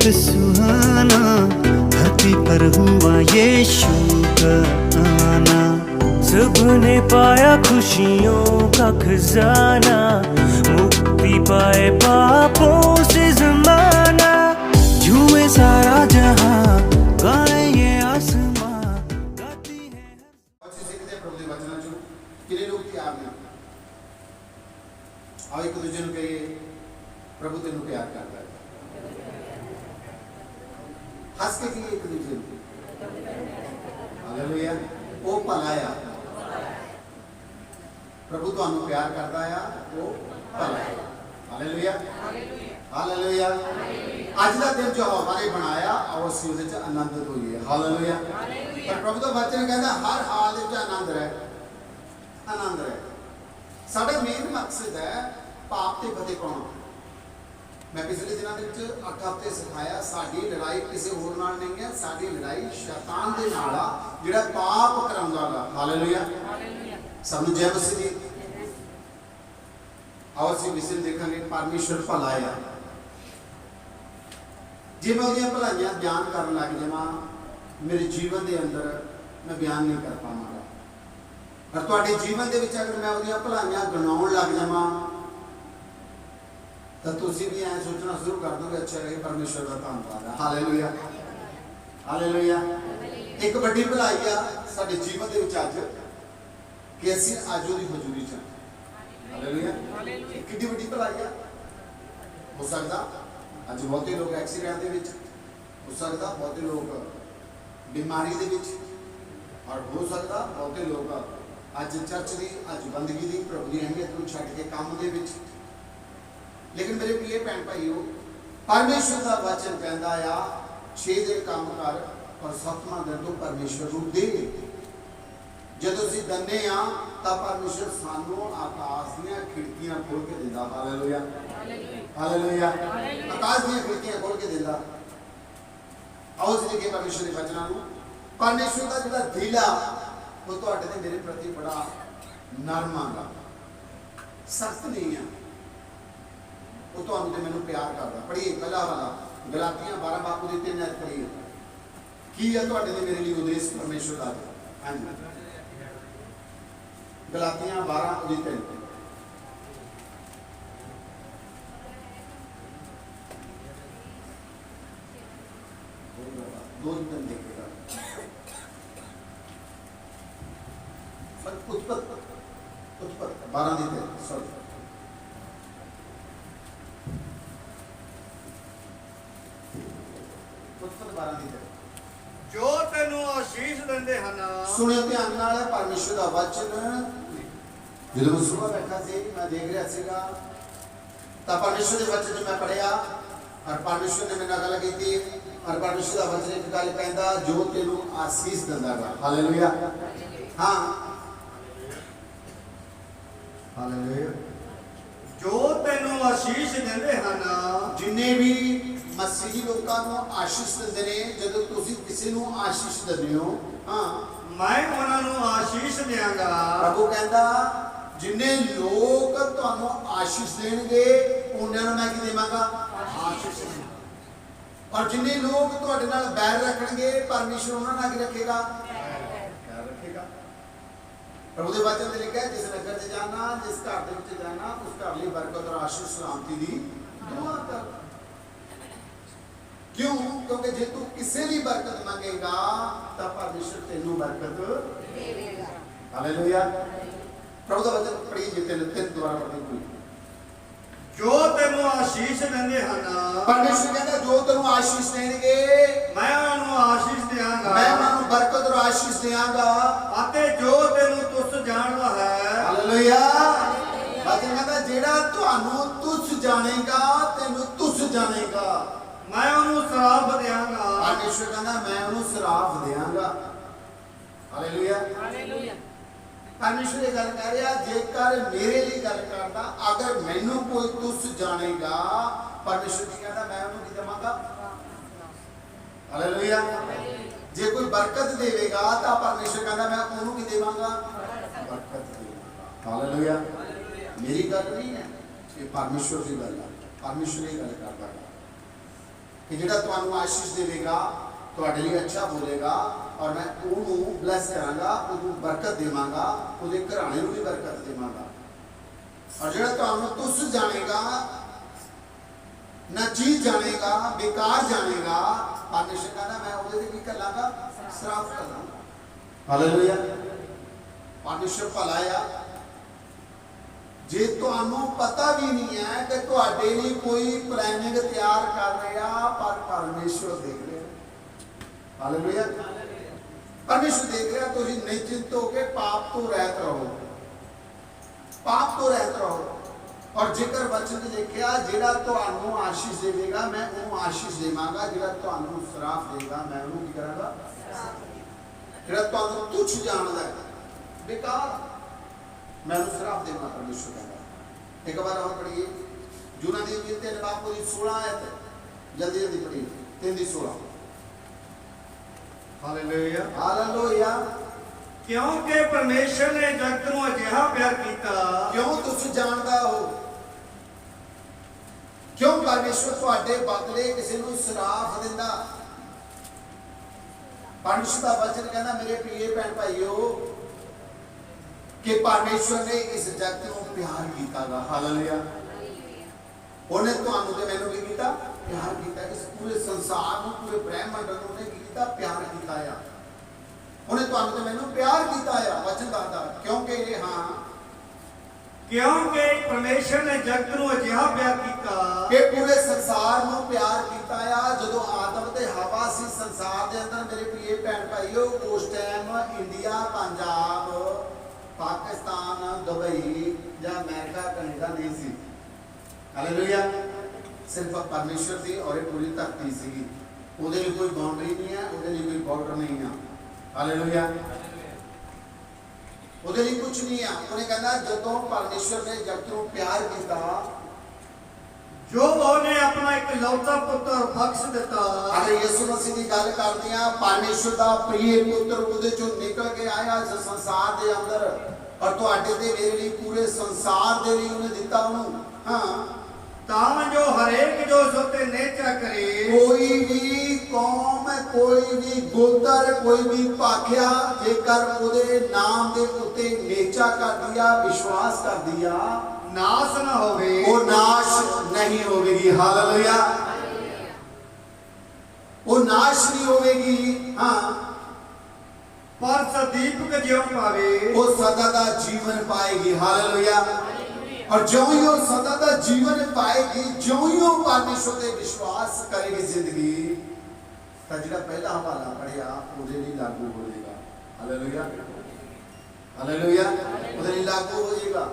गीत सुहाना, धरती पर हुआ यीशु का आना। सबने पाया खुशियों का खजाना, मुक्ति पाए पापों से ज़माना। झूमे सारा जहां, गाए ये आसमां, गाती है। प्रभु ਦੇ ਵਚਨਾਂ ਚੋਂ ਕਿੰਨੇ ਲੋਕ ਤਿਆਰ ਨੇ? ਆਓ ਇੱਕ ਦੂਜੇ ਨੂੰ ਕਹੀਏ, ਪ੍ਰਭੂ ਤੈਨੂੰ ਪਿਆਰ ਕਰਦਾ ਹੈ। ਹੱਸ ਕੇ ਕਹੀਏ ਇੱਕ ਦੂਜੇ ਨੂੰ, ਹਾਲੇਲੂਇਆ। ਉਹ ਭਲਾ ਆ, ਪ੍ਰਭੂ ਤੁਹਾਨੂੰ ਪਿਆਰ ਕਰਦਾ ਆ, ਉਹ ਭਲਾ ਹੈ। Hallelujah, hallelujah. ਅੱਜ ਦਾ ਦਿਨ ਜੋ ਹਵਾ ਨੇ ਬਣਾਇਆ, ਆਓ ਅਸੀਂ ਉਹਦੇ 'ਚ ਆਨੰਦਿਤ ਹੋਈਏ। ਹਾਲੇਲੂਇਆ। ਪਰ ਪ੍ਰਭੂ ਦਾ ਵਚਨ ਕਹਿੰਦਾ ਹਰ ਹਾਲ ਦੇ ਵਿੱਚ ਆਨੰਦ ਰਹਿ, ਆਨੰਦ ਰਹਿ। ਸਾਡਾ ਮੇਨ ਮਕਸਦ ਹੈ ਪਾਪ ਤੇ ਫਤਿਹ ਪਾਉਣਾ। ਮੈਂ ਪਿਛਲੇ ਦਿਨਾਂ ਦੇ ਵਿੱਚ 8 ਹਫ਼ਤੇ ਸਿਖਾਇਆ, ਸਾਡੀ ਲੜਾਈ ਕਿਸੇ ਹੋਰ ਨਾਲ ਨਹੀਂ ਹੈ, ਸਾਡੀ ਲੜਾਈ ਸ਼ੈਤਾਨ ਦੇ ਨਾਲ ਆ, ਜਿਹੜਾ ਪਾਪ ਕਰਾਉਂਦਾ ਗਾ। ਹਾਲੇਲੂਇਆ। ਸਭ ਨੂੰ ਜੈ ਮਸੀਹ ਦੀ। ਆਓ ਅਸੀਂ ਵਿਸ਼ੇ ਦੇਖਾਂਗੇ, ਪਰਮੇਸ਼ਰ ਭਲਾ ਆ। ਜੇ ਮੈਂ ਉਹਦੀਆਂ ਭਲਾਈਆਂ ਬਿਆਨ ਕਰਨ ਲੱਗ ਜਾਵਾਂ, ਮੇਰੇ ਜੀਵਨ ਦੇ ਅੰਦਰ ਮੈਂ ਬਿਆਨ ਨਹੀਂ ਕਰ ਪਾਵਾਂਗਾ। ਪਰ ਤੁਹਾਡੇ ਜੀਵਨ ਦੇ ਵਿੱਚ ਅਗਰ ਮੈਂ ਉਹਦੀਆਂ ਭਲਾਈਆਂ ਗਿਣਾਉਣ ਲੱਗ ਜਾਵਾਂ, ਤਾਂ ਤੁਸੀਂ ਵੀ ਐਂ ਸੋਚਣਾ ਸ਼ੁਰੂ ਕਰ ਦੋਗੇ, ਅੱਛਾ ਇਹ ਪਰਮੇਸ਼ਰ ਦਾ ਧੰਨਵਾਦ ਹੈ। Hallelujah, hallelujah. ਇੱਕ ਵੱਡੀ ਭਲਾਈ ਆ ਸਾਡੇ ਜੀਵਨ ਦੇ ਵਿੱਚ ਅੱਜ, ਕਿ ਅਸੀਂ ਅੱਜ ਉਹਦੀ ਹਜ਼ੂਰੀ 'ਚ ਹਾਂ। ਹਾਲੇਲੂਇਆ। ਕਿੰਨੀ ਵੱਡੀ ਭਲਾਈ ਆ। ਹੋ ਸਕਦਾ ਅੱਜ ਬਹੁਤੇ ਲੋਕ ਐਕਸੀਡੈਂਟ ਦੇ ਵਿੱਚ, ਹੋ ਸਕਦਾ ਬਹੁਤੇ ਲੋਕ ਬਿਮਾਰੀ ਦੇ ਵਿੱਚ, ਔਰ ਹੋ ਸਕਦਾ ਬਹੁਤੇ ਲੋਕ ਅੱਜ ਚਰਚ ਦੀ, ਅੱਜ ਬੰਦਗੀ ਦੀ, ਪ੍ਰਭੂ ਦੀ ਅਹਿਮੀਅਤ ਨੂੰ ਛੱਡ ਕੇ ਕੰਮ ਦੇ ਵਿੱਚ। ਲੇਕਿਨ ਮੇਰੇ ਪ੍ਰਿਯ ਭੈਣ ਭਾਈਓ, ਪਰਮੇਸ਼ਰ ਦਾ ਵਚਨ ਕਹਿੰਦਾ ਆ 6 ਦਿਨ ਕੰਮ ਕਰ ਔਰ 7ਵਾਂ ਦਿਨ ਤੋਂ ਪਰਮੇਸ਼ਰ ਨੂੰ ਦੇ। ਜਦੋਂ ਅਸੀਂ ਦੰਨੇ ਆ ਤਾਂ ਪਰਮੇਸ਼ਰ ਸਾਨੂੰ ਆਕਾਸ਼ ਦੀਆਂ ਖਿੜਕੀਆਂ ਖੋਲ ਕੇ ਦਿੰਦਾ। Hallelujah, hallelujah. ਆਕਾਸ਼ ਦੀਆਂ ਖਿੜਕੀਆਂ ਖੋਲ ਕੇ ਦਿੰਦਾ। ਆਓ ਅਸੀਂ ਦੇਖੀਏ ਪਰਮੇਸ਼ਰ ਦੇ ਵਚਨਾਂ ਨੂੰ। ਪਰਮੇਸ਼ਰ ਦਾ ਜਿਹੜਾ ਦਿਲ ਆ ਉਹ ਤੁਹਾਡੇ ਤੇ ਮੇਰੇ ਪ੍ਰਤੀ ਬੜਾ ਨਰਮ ਆ, ਸਖਤ ਨਹੀਂ ਆ। ਉਹ ਤੁਹਾਨੂੰ ਤੇ ਮੈਨੂੰ ਪਿਆਰ ਕਰਦਾ। ਪੜ੍ਹੀਏ ਪਹਿਲਾ ਵਾਲਾ ਗਲਾਤੀਆਂ 12 ਬਾਪੂ ਦੀ 3 ਐਤ ਪੜ੍ਹੀਏ। ਕੀ ਹੈ ਤੁਹਾਡੇ ਤੇ ਮੇਰੇ ਲਈ ਉਦੇਸ਼ ਪਰਮੇਸ਼ਰ ਦਾ? ਹਾਂਜੀ, ਗਲਾਤੀਆਂ 12 ਉਹਦੀ 3। दो दिन देखेगा। उत्पत्ति 12 दिन सॉरी, उत्पत्ति 12 दिन जो तेनू आशीष देंदे हन। सुनियो ध्यान नाल, परमेश्वर दा वचन ਜਦੋਂ ਮੈਂ ਸੁਬਹ ਬੈਠਾ ਸੀ, ਮੈਂ ਦੇਖ ਰਿਹਾ ਸੀਗਾ ਤਾਂ ਪਰਮੇਸ਼ਰ ਦੇ ਵਚਨ ਨੂੰ ਮੈਂ ਪੜ੍ਹਿਆ ਔਰ ਪਰਮੇਸ਼ਰ ਨੇ ਮੇਰੇ ਨਾਲ ਗੱਲ ਕੀਤੀ। और परमेश्वर का वचन एक गल कहता, जो तेनू आशीष दिंदा गा। हालेलुया, हाँ, हालेलुया। जो तेनू आशीष देंदे हन, जिन्ने भी मसीही लोकां नू आशीष दिंदे ने, जदों तुसीं किसी नू आशीष दिंदे हो, हाँ, मैं उन्हां नू आशीष देंगा। प्रभु कहता जिन्ने लोग तुहानू आशीष देणगे, उन्हां नू मैं की देवांगा? आशीष। और जिन्हें लोग तुहाडे नाल बैर रखणगे, परमेश्वर उन्हां नाल की रखेगा? बैर रखेगा। प्रभु दे वचन ते लिखिਆ, जिस नगर च जाना, जिस घर दे विच जाना, उस घर लई बरकत और आशीष सलामती दी दुआ कर। क्यों? क्योंकि जे तू किसी भी बरकत मंगेगा तो परमेश्वर तेनू बरकत देगा। हालेलुया। प्रभु दा वचन पढ़िए, जे तीन दोबारा पढ़िए कोई। जो तेनू आशीष देंदे हन, परमेश्वर कहता जो तेनू आशीष देंगे, मैं उन्हां आशीष देंगा, मैं उन्हां बरकत और आशीष देंगा। अते जो तेनू तुस जानदा है। हालेलुया। वचन कहता जेड़ा तुहानू तुस जानेगा, तेनू तुस जानेगा, मैं उन्हां श्राप देंगा। परमेश्वर कहता मैं उन्हां श्राप देंगा। Hallelujah, hallelujah. परमेश्वर ये गल कह रहा, जेकर मेरे लिए गल करता, अगर मैनू कोई तुस जानेगा, परमेश्वर की कहता मैं उन्हें की देवांगा? हालेलुया। जे कोई बरकत देवेगा तो परमेश्वर कहता मैं उन्हें की देवांगा? बरकत देवांगा। हालेलुया। मेरी गल नहीं है, ये परमेश्वर की गल है। परमेश्वर ये गल करता है। कि जिहड़ा तुहानूं आशीष देवेगा तुहाडे लई अच्छा बोलेगा और मैं उहनूं ब्लैस करांगा, उहनूं बरकत देवांगा, उहदे घराणे नूं भी बरकत देवांगा। और जिहड़ा तुहानूं तुच्छ जानेगा, ना चीज जानेगा, बेकार जानेगा, परमेश्वर कहना मैं उहदे ते की करांगा, श्राप करांगा। हालेलुया। परमेश्वर भला आ। जे तुहानूं पता भी नहीं है कि तुहाडे लई कोई प्लानिंग तैयार कर रहा, पर परमेश्वर देख रहा। हालेलुया। परमेश्वर देख रहा, तुसीं निश्चिंत होकर पाप तो रहत रहो, पाप तो रहत रहो। और जेकर वचन च लिखिया जिहड़ा तुहानूं आशीष देवेगा मैं उहनूं आशीष देवांगा, जिहड़ा तुहानूं श्राप देगा मैं उहनूं की करांगा, जिहड़ा तुहानूं तुच्छ जानदा है, बेकार, मैं उन्हें श्राप देना। परमेश्वर कहता एक बार और पढ़िए यूहन्ना दी इंजील 3 बाब की 16 आयत, जल्दी जल्दी पढ़िए 3 दी 16। हालेलुया। हालेलुया। क्योंकि परमेश्वर ने जगत नूं अजिहा प्यार कीता। क्यों तुस जानदा हो, क्यों परमेश्वर तुहाडे बदले किसी नूं श्राप दिंदा। परमेश्वर दा वचन कहना मेरे प्रिय भैन भाईओ कि परमेश्वर ने इस जगत को प्यार कीता। हालेलुया। उन्हें तुहानूं ते मैनूं की कीता, प्यार कीता। इस पूरे संसार नूं, पूरे ब्रह्मांड नूं उन्हें की कीता, प्यार कीता आ। उन्हें तुहानूं ते मैनूं प्यार कीता आ। वचन दाता क्योंकि हाँ, क्योंकि परमेश्वर ने जगत नूं अजिहा प्यार कीता कि पूरे संसार नूं प्यार कीता आ। जदों आदम ते हवा सी संसार दे अंदर मेरे प्रिय भैन भाईओ, उस time India, Punjab, Pakistan, Dubai या अमेरिका, कनाडा नहीं सी। हालेलुया। सिर्फ परमेश्वर दी और एक पूरी धरती सी। उहदे लिए कोई बाउंड्री नहीं है, उहदे लिए कोई बॉर्डर नहीं है। हालेलुया। उहदे लिए कुछ नहीं है। उन्हें कहना जदों परमेश्वर ने जगत नूं प्यार कीता, जो उन्हें अपना एक लौता पुत्र बख्श दिता। अगर यीशु मसीह की गल करते हैं, परमेश्वर का प्रिय पुत्र उहदे चों निकल के आया इस संसार के अंदर, और तुहाडे ते मेरे लिए पूरे संसार दे लिए उन्हें दिता उन्होंने। हाँ, तां जो हरेक जो उस उत्ते नेचा करे, कोई भी कौम, कोई भी गोत्र, कोई भी भाखिया जेकर उहदे नाम दे उत्ते नेचा कर दिया, विश्वास कर दिया, नाश न होवे, वो नाश नहीं होगी। हालेलुया। वो नाश नहीं होगी। हाँ, पर सदीपक जीवन पावे, वो सदा का जीवन पाएगी। हालेलुया। और ज्यों ही वो सदा का जीवन पाएगी, ज्यों ही वो परमेश्वर पे विश्वास करेगी जिंदगी, तो जिहड़ा पहला हवाला पढ़िया उहदे लिए लागू हो जाएगा। हालेलुया। हालेलुया। उहदे लिए लागू हो जाएगा।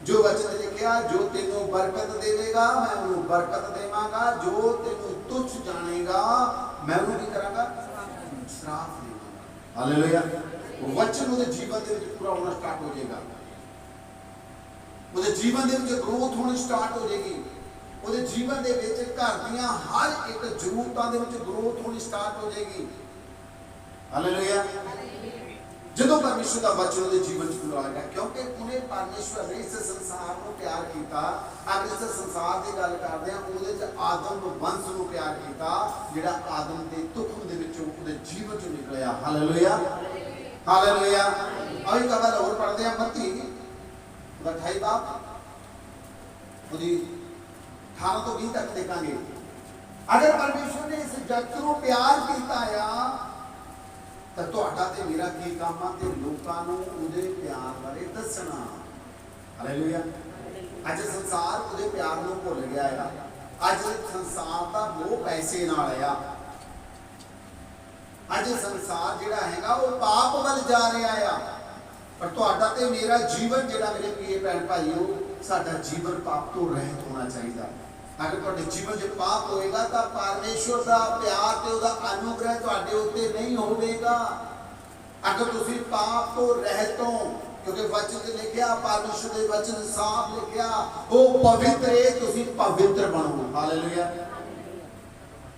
जो वचन लिखिया, जो तेनों बरकत देवेगा मैं उन्हें बरकत देवांगा, जो तेनों तुच्छ जानेगा मैं उन्हें की करांगा, श्राप देवांगा। हालेलुया। वचन उहदे जीवन दे विच पूरा होना स्टार्ट हो जाएगा। उहदे जीवन दे विच ग्रोथ होनी स्टार्ट हो जाएगी। उहदे जीवन दे विच घर दीयां हर एक जरूरतां दे विच ग्रोथ होनी स्टार्ट हो जाएगी। हालेलुया। जदों परमेश्वर का वचन उहदे जीवन च पूरा होगा, क्योंकि उन्हें परमेश्वर ने इस संसार को प्यार किया। अगर इस संसार की गल करते हैं, उहदे च आदम वंश को प्यार किया, जिहड़ा आदम के तुखम दे विचों उहदे जीवन च निकलिया। हालेलुया। हालेलुया। और एक गल होर पढ़ते हैं, मत्ती 28 बाब उहदी 18 तो 20 तक देखेंगे। अगर परमेश्वर ने इस जगत को प्यार किया तो तुहाडा ते मेरा की काम आ ते लोकां नूं उहदे प्यार बारे दसना। हालेलुया। अज संसार उहदे प्यार नूं भुल गया है। अज संसार दा मोह पैसे नाल है। अज संसार जिहड़ा हैगा वो पाप वल जा रहा है। पर तुहाडा ते मेरा जीवन जिहड़ा मेरे प्रिय भैन भाईओ, साडा जीवन पाप तो रहित होना चाहिए। अगर तुहाडे जीवन च पाप होएगा तो परमेश्वर का प्यार ते उहदा अनुग्रह तुहाडे उत्ते नहीं होवेगा। अगर तुसीं पाप तो रहित हो, क्योंकि वचन च लिखिया, परमेश्वर दे वचन साफ लिखिया, वो पवित्र है, तुसीं पवित्र बनो। हालेलुया।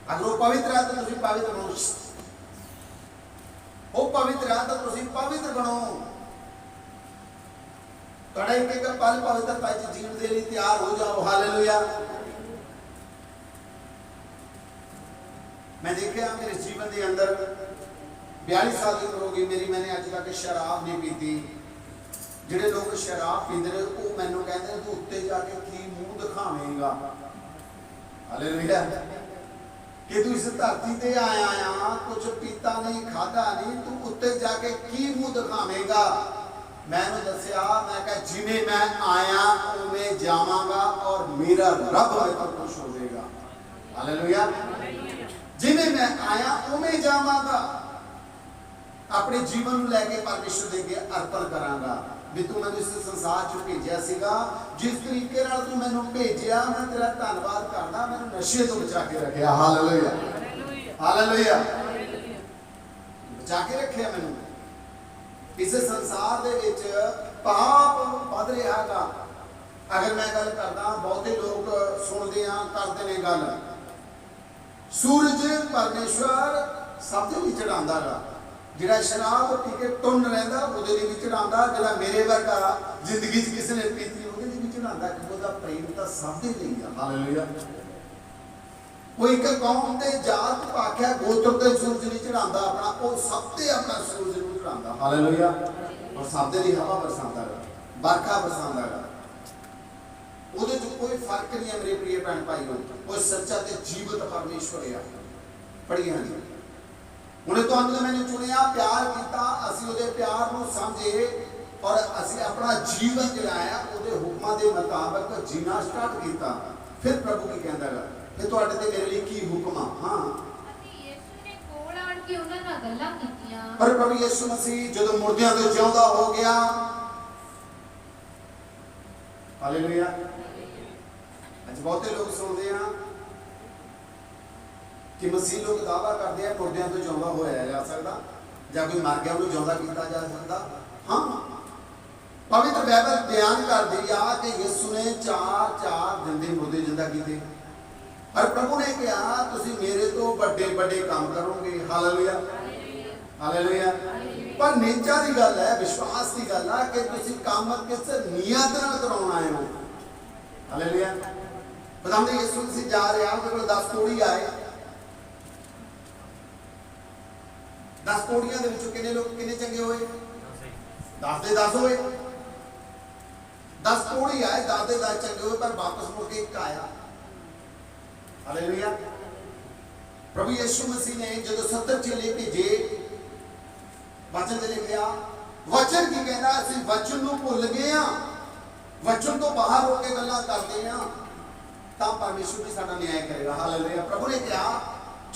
अगर वो पवित्र है तो तुसीं पवित्र बनो। वो पवित्र है तो तुसीं पवित्र बनो। तुहाडा एक एक पल पवित्रता च जीण दे लई तैयार हो जाओ। हालेलुया। मैं देखा मेरे जीवन के अंदर 42 साल की उम्र हो गई मेरी, मैंने अज तक शराब नहीं पीती। ਜਿਹੜੇ लोग शराब पीते हैं वो मैनू कहते हैं तू उत्ते जाके की मूँह दिखावेगा। हालेलुया। कि तू इस धरती ते आया आ, कुछ पीता नहीं खादा नहीं, तू उत्ते जाके की मूँह दिखावेगा। मैंने दसिया, मैं कहा जिमें मैं आया उमें जावांगा और मेरा रब मेरे पर खुश हो जाएगा। हालेलुया। जिमें मैं आया उमें जावांगा, अपने जीवन को लैके परमेश्वर दे के अर्पण करांगा। भी तू मैं इस संसार च भेजा सीगा, जिस तरीके नाल तू मैनू भेजिया मैं तेरा धन्नवाद करदा, मैनू नशे तो बचा के रखिया। Hallelujah hallelujah. बचा के रखिया मैनू। इस संसार दे विच पाप वध रहा गा। अगर मैं गल करदा, बहुते लोग सुनदे आ करदे ने गल, सूरज परमेश्वर सब दे विच चढ़ांदा गा। जिहड़ा शराब पी के टुन रहिंदा ਉਹਦੇ ਲਈ ਵੀ ਚੜਾਉਂਦਾ, ਜਿਹੜਾ ਮੇਰੇ ਵਰਗਾ ਜ਼ਿੰਦਗੀ 'ਚ ਕਿਸੇ ਨੇ ਪੀਤੀ ਉਹਦੇ ਲਈ ਵੀ ਚੜਾਉਂਦਾ, ਕਿ ਉਹਦਾ ਪ੍ਰੇਮ ਤਾਂ ਸਭ ਦੇ ਲਈ ਆ। ਹਾਲੇਲੂਇਆ। ਕੋਈ ਇੱਕ ਕੌਮ ਤੇ ਜਾਤ ਪਾਖਿਆ ਗੋਤਰ ਤੇ ਸੂਰਜ ਨਹੀਂ ਚੜਾਉਂਦਾ ਆਪਣਾ, ਉਹ ਸਭ ਤੇ ਆਪਣਾ ਸੂਰਜ ਨੂੰ ਚੜਾਉਂਦਾ। ਹਾਲੇਲੂਇਆ। ਔਰ ਸਭ ਦੇ ਲਈ ਹਵਾ ਬਰਸਾਉਂਦਾ ਹੈ, ਬਰਖਾ ਬਰਸਾਉਂਦਾ ਹੈ। ਉਹਦੇ 'ਚ ਕੋਈ ਫਰਕ ਨਹੀਂ ਹੈ ਮੇਰੇ ਪ੍ਰਿय ਭੈਣ ਭਾਈਓ। ਉਹ ਸੱਚਾ ਤੇ ਜੀਵਤ ਪਰਮੇਸ਼ਵਰ ਆ। ਪੜ੍ਹੀਆਂ ਨਹੀਂ ਉਹਨੇ ਤੁਹਾਨੂੰ ਤੇ ਮੈਨੂੰ ਚੁਣਿਆ, ਪਿਆਰ ਕੀਤਾ, ਅਸੀਂ ਉਹਦੇ ਪਿਆਰ ਨੂੰ ਸਮਝੇ ਔਰ ਅਸੀਂ ਆਪਣਾ ਜੀਵਨ ਜਿਹੜਾ ਹੈ ਉਹਦੇ ਹੁਕਮਾਂ ਦੇ ਮੁਤਾਬਕ ਜੀਣਾ ਸਟਾਰਟ ਕੀਤਾ। ਫਿਰ ਪ੍ਰਭੂ ਕੀ ਕਹਿੰਦਾ ਹੈ, ਫਿਰ ਤੁਹਾਡੇ ਤੇ ਮੇਰੇ ਲਈ ਕੀ ਹੁਕਮ ਆ? ਹਾਂ, ਅਤੇ ਯਿਸੂ ਨੇ ਕੋਲ ਆਣ ਕੇ ਉਹਨਾਂ ਨਾਲ ਗੱਲਾਂ ਕੀਤੀਆਂ। ਪਰ ਪ੍ਰਭੂ ਯਿਸੂ ਮਸੀਹ ਜਦੋਂ ਮੁਰਦਿਆਂ ਤੋਂ ਜਿਉਂਦਾ ਹੋ ਗਿਆ, ਹਾਲੇਲੂਇਆ। ਅੱਜ ਬਹੁਤੇ ਲੋਕ ਸੁਣਦੇ ਆ कि मसीह लोग दावा करते हैं मुर्दियां तो जिंदा होया जा सकता, या कोई मर गया उन्हें जिंदा किया जा सकता। हाँ, पवित्र बाइबल बयान कर दी आ कि यीशु ने 4 दिन दे मुर्दे जिंदा किए और प्रभु ने कहा तुसी मेरे तो बड़े बड़े काम करोगे। Hallelujah hallelujah. पर नीचा दी गल है, विश्वास की गल है कि तुसी काम किस नियत नाल कराउणा है। हालेलुया। बतांदे यीशु मसीह जा रहे आ, उहदे कोल 10 कोड़ी आए। 10 कोड़ियां दे विचों किन्ने लोग किन्ने चंगे होए? 10 दे 10 होए। 10 कोड़ी आए, 10 दे 10 चंगे होए, पर वापस मुड़ के एक आया। हालेलुया। प्रभु यीशु मसीह ने जो 70 चेले भेजे, वचन च लिखिया, वचन की कहना असीं वचन नूं भुल गए हां, वचन तो बाहर हो के गल्लां करदे हां, तां परमेश्वर भी साडा न्याय करेगा। हालेलुया। प्रभु ने कहा,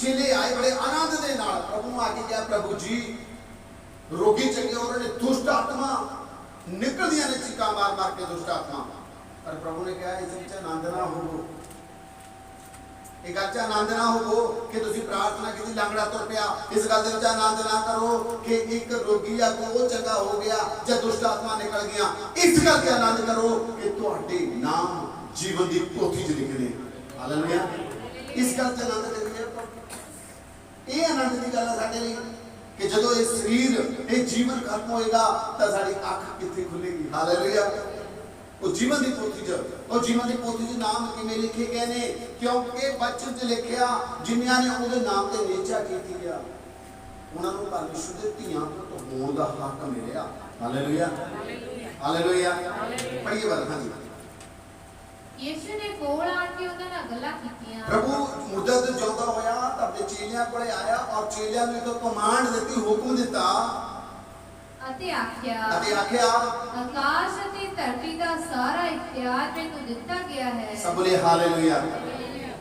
चेले आए बड़े आनंद के नाल, प्रभु ने आके कहा प्रभु जी रोगी चंगे हो रहे, दुष्ट आत्मा निकल दिया ने चीका मार मार के दुष्ट आत्मा। पर प्रभु ने कहा इस विच आनंद ना होवो, एक गल च आनंद ना होवो कि तुसीं प्रार्थना की लंगड़ा तुर पिया, इस गल दे विच आनंद ना करो कि एक रोगी या कोई चंगा हो गया या दुष्ट आत्मा निकल गया। इस गल ते आनंद करो कि तुहाडे नाम जीवन दी पोथी च लिखे ने। हालेलुया। इस गल च आनंद करिए। ये आनंद की गल है साडे लई कि जदों ये शरीर ये जीवन खत्म होएगा तो साडी अख कित्थे खुलेगी। हालेलुया। वो जीवन की पोथी च, और जीवन की पोथी च नाम किवें लिखे गए ने? क्योंकि वचन च लिखिया जिन्हां ने उहदे नाम ते नीचा कीती आ उन्हां नूं परमेश्वर दे धीआं पुੱਤ होण दा हक मिलिया। Hallelujah hallelujah. पढ़िए बात। हाँ जी। यीशु ने कोल आण के ਉਹਨਾਂ ਨਾਲ ਗੱਲਾਂ ਕੀਤੀਆਂ। प्रभु मुर्दा तो जिंदा होया, अपने चेलियां कोले आया और चेलियां ने तो कमांड दी, हुक्म दिता ਅਤੇ ਆਖਿਆ ਆਕਾਸ਼ ਅਤੇ ਧਰਤੀ ਦਾ ਸਾਰਾ ਇਖਤਿਆਰ ਮੈਨੂੰ ਦਿੱਤਾ ਗਿਆ ਹੈ। सब बोले हालेलुया।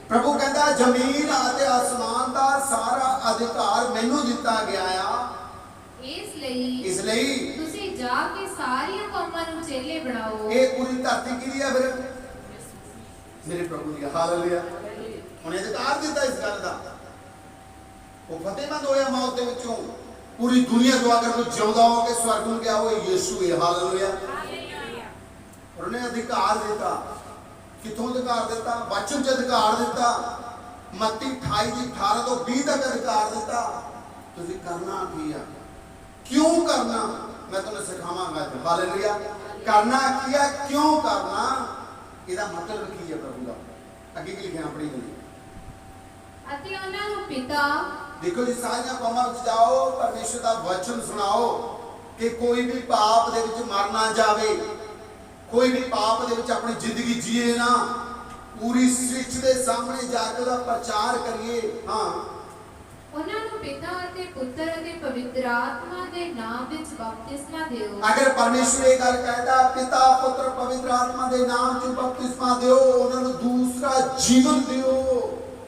प्रभु कहता जमीन ਅਤੇ आसमान ਦਾ सारा अधिकार ਮੈਨੂੰ ਦਿੱਤਾ ਗਿਆ ਆ। ਇਸ ਲਈ ਤੁਸੀਂ ਜਾ ਕੇ ਸਾਰੀਆਂ ਕੌਮਾਂ ਨੂੰ ਚੇਲੇ ਬਣਾਓ। ਇਹ ਪੂਰੀ ਧਰਤੀ ਕਿਹਦੀ ਆ ਫਿਰ? मेरे प्रभु दी। हालेलुया। उन्हें अधिकार दिता इस गल का, वो फतेहमंद होया मौत के विचों। पूरी दुनिया जो अगर कोई जिंदा हो के स्वर्ग में गया वो यीशु है। हालेलुया। और उन्हें अधिकार दिता। कितों अधिकार दिता? वचन च अधिकार दिता। मत्ती 28:18 तो 20 तक अधिकार दिता। तुसीं करना की है, क्यों करना, मैं तुम्हें सिखावांगा। हालेलुया। करना की है, क्यों करना, ਇਹਦਾ ਮਤਲਬ ਕੀ ਹੈ? ਪ੍ਰਭੂ ਦਾ ਅੱਗੇ ਕੀ ਲਿਖਿਆ? ਆਪਣੀ ਗਲੀ ਅਤੇ ਉਹਨਾਂ ਨੂੰ ਪਿਤਾ देखो जी सारियां कौमां विच जाओ परमेश्वर दा वचन सुनाओ कि कोई भी पाप दे विच मर ना जावे, कोई भी पाप दे विच अपनी जिंदगी जिए ना, पूरी सृष्टि दे सामने जाके दा प्रचार करिए। हाँ ਉਹਨਾਂ ਨੂੰ ਪਿਤਾ ਅਤੇ ਪੁੱਤਰ ਅਤੇ ਪਵਿੱਤਰ ਆਤਮਾ ਦੇ ਨਾਮ ਵਿੱਚ ਬਪਤਿਸਮਾ ਦਿਓ। अगर परमेश्वर ये गल कहता पिता पुत्र पवित्र आत्मा दे नाम च बपतिस्मा दियो, उन्हां नूं दूसरा जीवन दियो।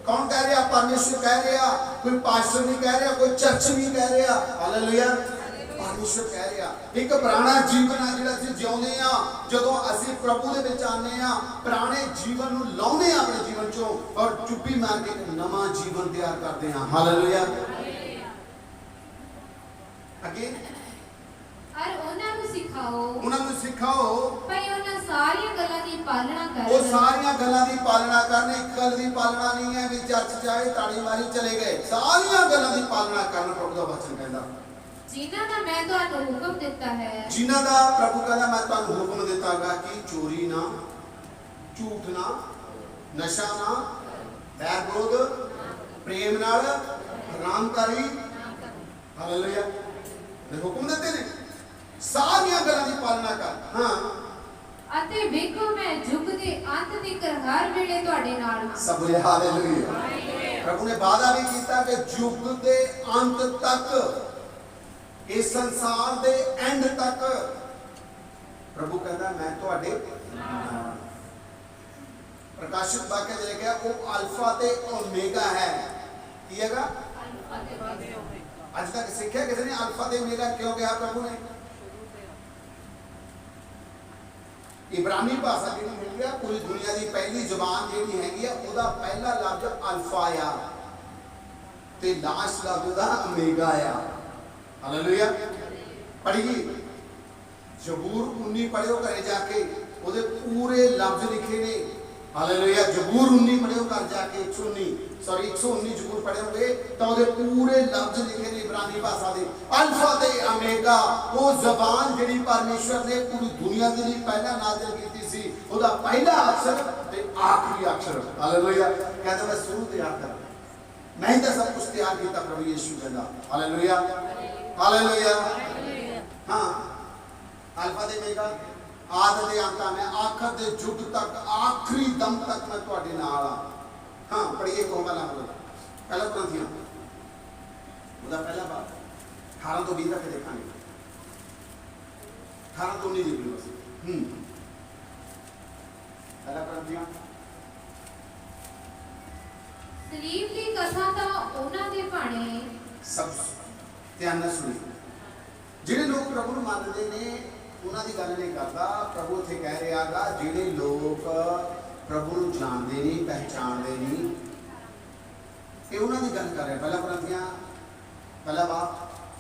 कौन कह रहा? परमेश्वर कह रहा, कोई पास्टर नहीं कह रहा, कोई चर्च नहीं कह रहा। हालेलुया, परमेश्वर कह रहा एक पुराना जीवन है जिहड़ा असीं जिउंदे आ, जदों असीं प्रभु दे विच आने आ, पुराने जीवन नूं लाउने आ अपने जीवन चों और चुप्पी मार के एक नवां जीवन तैयार करते हैं। हालेलुया। अगे और ਉਹਨਾਂ ਨੂੰ ਸਿਖਾਓ उन्होंने सिखाओ ਭਈ ਉਹਨਾਂ ਸਾਰੀਆਂ ਗੱਲਾਂ ਦੀ ਪਾਲਣਾ वो ਕਰਨ। सारियां गल्लां दी पालना करन। एक गल दी पालना नहीं है भी चर्च जाए ताड़ी मारी चले गए, सारियां गल्लां दी पालना करन। प्रभु दा वचन कहंदा ਜਿਨ੍ਹਾਂ ਦਾ ਮੈਂ ਤੁਹਾਨੂੰ ਹੁਕਮ ਦਿੱਤਾ ਹੈ, जिन्हां दा प्रभु कहंदा मैं तुहानू हुक्म दित्तागा कि चोरी ना, झूठ ना, नशा ना, बैर विरोध, प्रेम नाल, हरामकारी। हालेलुया, ये हुक्म दित्ते ने, सारियां गल्लां दी पालना कर। हाँ ਅਤੇ ਵੇਖੋ ਮੈਂ ਯੁੱਗ ਦੇ ਅੰਤ ਤੱਕ ਹਰ ਵੇਲੇ ਤੁਹਾਡੇ ਨਾਲ ਹਾਂ। सब बोले हालेलुया। प्रभु ने वादा भी किया कि युग के अंत तक, इस संसार के एंड तक प्रभु कहता मैं तुहाडे नाल। प्रकाशित वाक्य च लिखा वो अल्फा ते ओमेगा है। की हैगा? अज तक सीखा किसी ने अल्फा ते ओमेगा क्यों कहा प्रभु ने? इब्रानी भाषा जी हैगी पूरी दुनिया की पहली जबान जी हैगी उसका पहला लफ्ज अल्फा आ ते लास्ट लफ्ज उसका ओमेगा आ। हालेलुया। पढ़िए जबूर 19 पढ़ियो घरे जाके, ਉਹਦੇ पूरे लफ्ज लिखे ने। हालेलुया। जबूर 19 पढ़ियो घर जाके, 119 जबूर पढ़ोगे तो ਉਹਦੇ पूरे लफ्ज लिखे ने इब्रानी भाषा दे। अल्फा ते ओमेगा वो जबान जिहड़ी परमेश्वर ने पूरी दुनिया के लिए पहला नाज़िल कीती सी, ਉਹਦਾ पहला अक्षर ते आखिरी अक्षर। हालेलुया। कहता मैं शुरू तैयार कर, मैं ही तो सब कुछ तैयार किया। प्रभु यीशु कहता हालेलुया, हालेलुया। हाँ अल्फा ते ओमेगा, आदि ते अंत में, आखिर दे युग तक, आखिरी दम तक मैं तुहाडे नाल हां। हाँ पढ़िए कौन वाला पहला कुरिन्थियों ਉਹਦਾ पहला बात 18 ਤੋਂ 20 तक देखेंगे। 18 ਤੋਂ 19 देख लो बस। पहला कुरिन्थियों ਸਲੀਬ ਦੀ ਕਥਾ ਤਾਂ ਉਹਨਾਂ ਦੇ ਭਾਣੇ सब ध्यान ਨਾਲ सुनी। ਜਿਹੜੇ ਲੋਕ प्रभु ਨੂੰ ਮੰਨਦੇ ਨੇ ਉਹਨਾਂ ਦੀ ਗੱਲ ਨਹੀਂ ਕਰਦਾ। प्रभु ਇੱਥੇ ਕਹਿ ਰਿਹਾਗਾ ਜਿਹੜੇ ਲੋਕ प्रभु ਨੂੰ ਜਾਣਦੇ ਨਹੀਂ, ਪਹਿਚਾਣਦੇ ਨਹੀਂ, ਇਹ ਉਹਨਾਂ ਦੀ ਗੱਲ ਕਰ ਰਿਹਾ। ਪਹਿਲਾ ਕੁਰਿन्थियों पहला बाप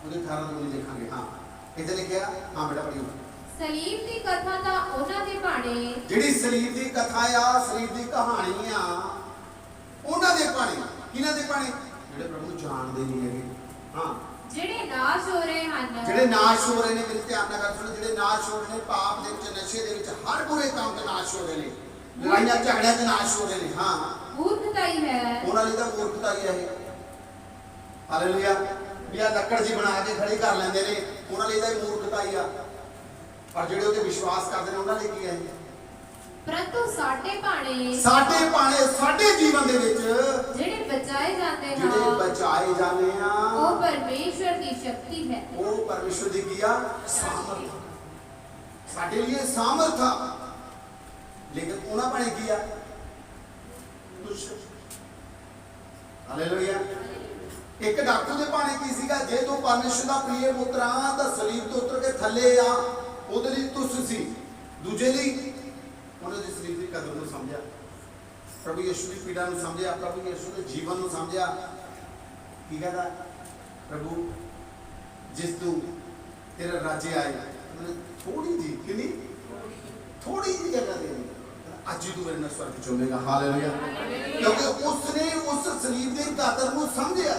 ਉਹਦੇ 18 ਤੋਂ ਦੇਖਾਂਗੇ। हाँ ਇੱਥੇ ਲਿਖਿਆ। हाँ बेटा पढ़ियो। ਸਲੀਬ ਦੀ ਕਥਾ ਤਾਂ ਉਹਨਾਂ ਦੇ ਭਾਣੇ ਜਿਹੜੀ ਸਲੀਬ ਦੀ ਕਥਾ ਆ, ਸਲੀਬ ਦੀ ਕਹਾਣੀ ਆ, ਉਹਨਾਂ ਦੇ ਭਾਣੇ। ਕਿਹਨਾਂ ਦੇ ਭਾਣੇ? ਜਿਹੜੇ ਪ੍ਰਭੂ ਨੂੰ ਜਾਣਦੇ ਨਹੀਂ ਹੈਗੇ। ਹਾਂ ਜਿਹੜੇ ਨਾਸ਼ ਹੋ ਰਹੇ ਹਨ, ਜਿਹੜੇ ਨਾਸ਼ ਹੋ ਰਹੇ ਨੇ। ਮੇਰੇ ਧਿਆਨ ਨਾਲ ਗੱਲ ਸੁਣੋ। ਜਿਹੜੇ ਨਾਸ਼ ਹੋ ਰਹੇ ਨੇ ਪਾਪ ਦੇ ਵਿੱਚ, ਨਸ਼ੇ ਦੇ ਵਿੱਚ, ਹਰ ਬੁਰੇ ਕੰਮ ਤੇ ਨਾਸ਼ ਹੋ ਰਹੇ ਨੇ, ਲੜਾਈਆਂ ਝਗੜਿਆਂ ਤੇ ਨਾਸ਼ ਹੋ ਰਹੇ ਨੇ। ਹਾਂ ਮੂਰਖਤਾਈ ਹੈ। ਉਹਨਾਂ ਲਈ ਤਾਂ ਮੂਰਖਤਾਈ ਹੈ ਇਹ। ਹਾਲੇਲੂਇਆ। ਵੀ ਆ ਲੱਕੜ ਜੀ ਬਣਾ ਕੇ ਖੜੀ ਕਰ ਲੈਂਦੇ ਨੇ, ਉਹਨਾਂ ਲਈ ਤਾਂ ਇਹ ਮੂਰਖਤਾਈ ਆ। ਪਰ ਜਿਹੜੇ ਉਹਦੇ ਵਿਸ਼ਵਾਸ ਕਰਦੇ ਨੇ ਉਹਨਾਂ ਲਈ ਕੀ ਹੈ? ਪਰੰਤੂ ਸਾਡੇ ਭਾਣੇ, ਸਾਡੇ ਭਾਣੇ, ਸਾਡੇ ਜੀਵਨ ਦੇ ਵਿੱਚ ਜਿਹੜੇ ਬਚਾਏ ਜਾਂਦੇ ਜਿਹੜੇ ਹਨ, ਬਚਾਏ ਜਾਂਦੇ ਆ, ਉਹ ਪਰਮੇਸ਼ਵਰ ਦੀ ਸ਼ਕਤੀ ਹੈ। ਉਹ ਪਰਮੇਸ਼ਵਰ ਦੀ ਕੀ ਆ? ਸਾਮਰਥ। ਸਾਡੇ ਲਈ ਸਾਮਰਥ ਆ। ਲੇਕਿਨ ਉਹਨਾਂ ਭਾਣੇ ਕੀ ਆ? ਕੁਛ। ਹਾਲੇਲੂਇਆ। ਇੱਕ ਡਾਕੂ ਦੇ ਭਾਣੇ ਕੀ ਸੀਗਾ? ਜੇ ਤੂੰ ਪਰਮੇਸ਼ਵਰ ਦਾ ਪ੍ਰਿਯ ਪੁੱਤਰ ਆ ਤਾਂ ਸਲੀਬ ਤੋਂ ਉਤਰ ਕੇ ਥੱਲੇ ਆ, ਉਹਦੇ ਲਈ ਤੁਸ ਸੀ। ਦੂਜੇ ਲਈ ਉਹਨੇ ਦੀ ਸਲੀਬ ਦੀ ਕਦਰ ਨੂੰ ਸਮਝਿਆ, ਪ੍ਰਭੂ ਯਿਸੂ ਦੀ ਪੀੜਾ ਨੂੰ ਸਮਝਿਆ, ਪ੍ਰਭੂ ਯਿਸੂ ਦੇ ਜੀਵਨ ਨੂੰ ਸਮਝਿਆ। ਕੀ ਕਹਿੰਦਾ? ਪ੍ਰਭੂ ਜਿਸ ਤੂੰ ਤੇਰਾ ਰਾਜੇ ਆਏ, ਥੋੜੀ ਜੀ, ਕਿੰਨੀ ਥੋੜੀ ਜੀ ਜਗ੍ਹਾ ਦੇ ਅੱਜ ਹੀ ਤੂੰ ਮੇਰੇ ਨਾਲ ਸਵਰਗ ਚੋਵੇਗਾ। ਹਾਲੇਲੂਇਆ। ਕਿਉਂਕਿ ਉਸਨੇ ਉਸ ਸਲੀਬ ਦੀ ਕਦਰ ਨੂੰ ਸਮਝਿਆ,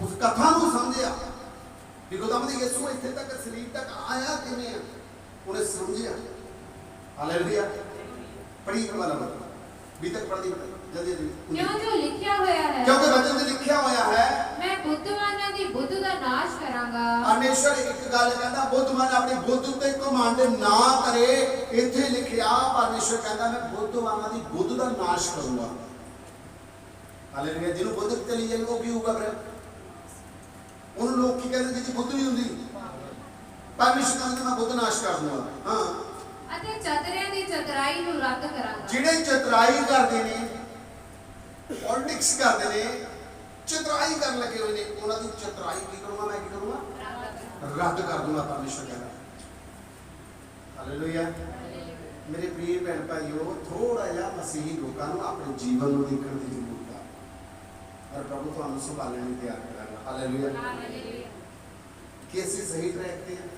ਉਸ ਕਥਾ ਨੂੰ ਸਮਝਿਆ। ਕਿਉਂਕਿ ਉਹਦਾ ਯਿਸੂ ਇੱਥੇ ਤੱਕ ਸਲੀਬ ਤੱਕ ਆਇਆ ਕਿਵੇਂ ਆ, ਉਹਨੇ ਸਮਝਿਆ। हालेलुया। पढ़ी वाला बता भी तक पढ़ दी। जल्दी क्यों जो लिखिया होया है क्योंकि वचन में लिखिया होया है मैं बुद्धवाना दी बुद्ध दा नाश करांगा। परमेश्वर एक गल कहता बुद्धवान अपनी बुद्ध ते घमंड ना करे। इथे लिखिया परमेश्वर कहता मैं बुद्धवाना दी बुद्ध दा नाश करूंगा। हालेलुया। जिन्हों बुद्ध चली जाए वो की होगा फिर उन लोग की कहते जी बुद्ध नहीं हुंदी। परमेश्वर कहता मैं बुद्ध नाश कर दूंगा। हां ਅਤੇ ਚਤਰਿਆਂ ਦੀ ਚਤਰਾਈ ਨੂੰ ਰੱਦ ਕਰਾਂਗਾ। ਜਿਹੜੇ ਚਤਰਾਈ ਕਰਦੇ ਨੇ ਪੋਲਿਟਿਕਸ ਕਰਦੇ ਨੇ ਚਤਰਾਈ ਕਰਨ ਲੱਗੇ ਹੋਏ ਨੇ ਉਹਨਾਂ ਦੀ ਚਤਰਾਈ ਕੀ ਕਰੂੰਗਾ ਮੈਂ ਕੀ ਕਰੂੰਗਾ ਰੱਦ ਕਰ ਦੂੰਗਾ ਪਰਮੇਸ਼ਰ ਕਹਿੰਦਾ। ਹਾਲੇਲੂਇਆ। ਮੇਰੇ ਪ੍ਰਿय ਭੈਣ ਭਾਈਓ ਥੋੜਾ ਜਿਹਾ ਮਸੀਹੀ ਲੋਕਾਂ ਨੂੰ ਆਪਣੇ ਜੀਵਨ ਨੂੰ ਦੇਖਣ ਦੀ ਜ਼ਰੂਰਤ ਹੈ ਪਰ ਪ੍ਰਭੂ ਤੁਹਾਨੂੰ ਸੰਭਾਲਣ ਲਈ ਤਿਆਰ ਕਰਾਂਗਾ। ਹਾਲੇਲੂਇਆ। ਕਿ ਅਸੀਂ ਸਹੀ ਟਰੈਕ ਤੇ ਹਾਂ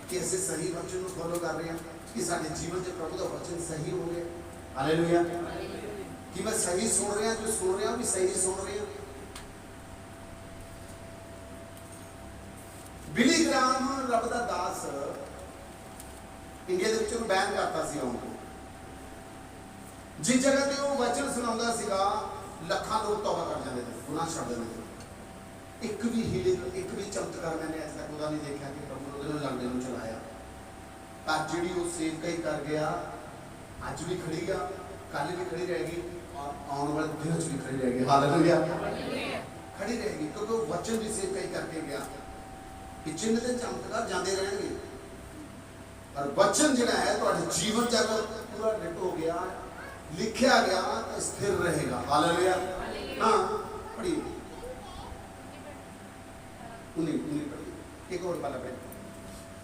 ਕਿ ਅਸੀਂ ਸਹੀ ਵਚਨ ਨੂੰ ਫੋਲੋ ਕਰ ਰਹੇ ਹਾਂ कि सारे जीवन से प्रभु का वचन सही हो गया। हालेलुया। कि मैं सही सुन रहा जो सुन रहा भी सही सुन रहे बिली ग्राम रब दा दास इंडिया दे विच बैन करता सी आउण जिस जगह ते वो वचन सुनाउंदा सीगा ਲੱਖਾਂ लोग तौबा कर जाते थे गुनाह छड्ड दिंदे थे। एक भी हीलिंग एक भी चमत्कार मैंने अज तक उदा नहीं देखा कि प्रभु ने उहदे लंगड़े नूं चलाया। पर जी वो सेवकाई कर गया अज भी खड़ी आ कल भी खड़ी रहेगी और आने वाले दिन भी खड़ी रहेगी। हालेलुया। खड़ी रहेगी क्योंकि वो वचन भी सेवकाई करके गया कि चिन्ह ते चमत्कार जाते रहेंगे और वचन जिहड़ा है तुहाडे जीवन च अगर पूरा लिट हो गया लिखा गया तो स्थिर रहेगा। हालेलुया। हाँ पढ़ी उन्हीं पढ़ी एक और वाला पढ़ी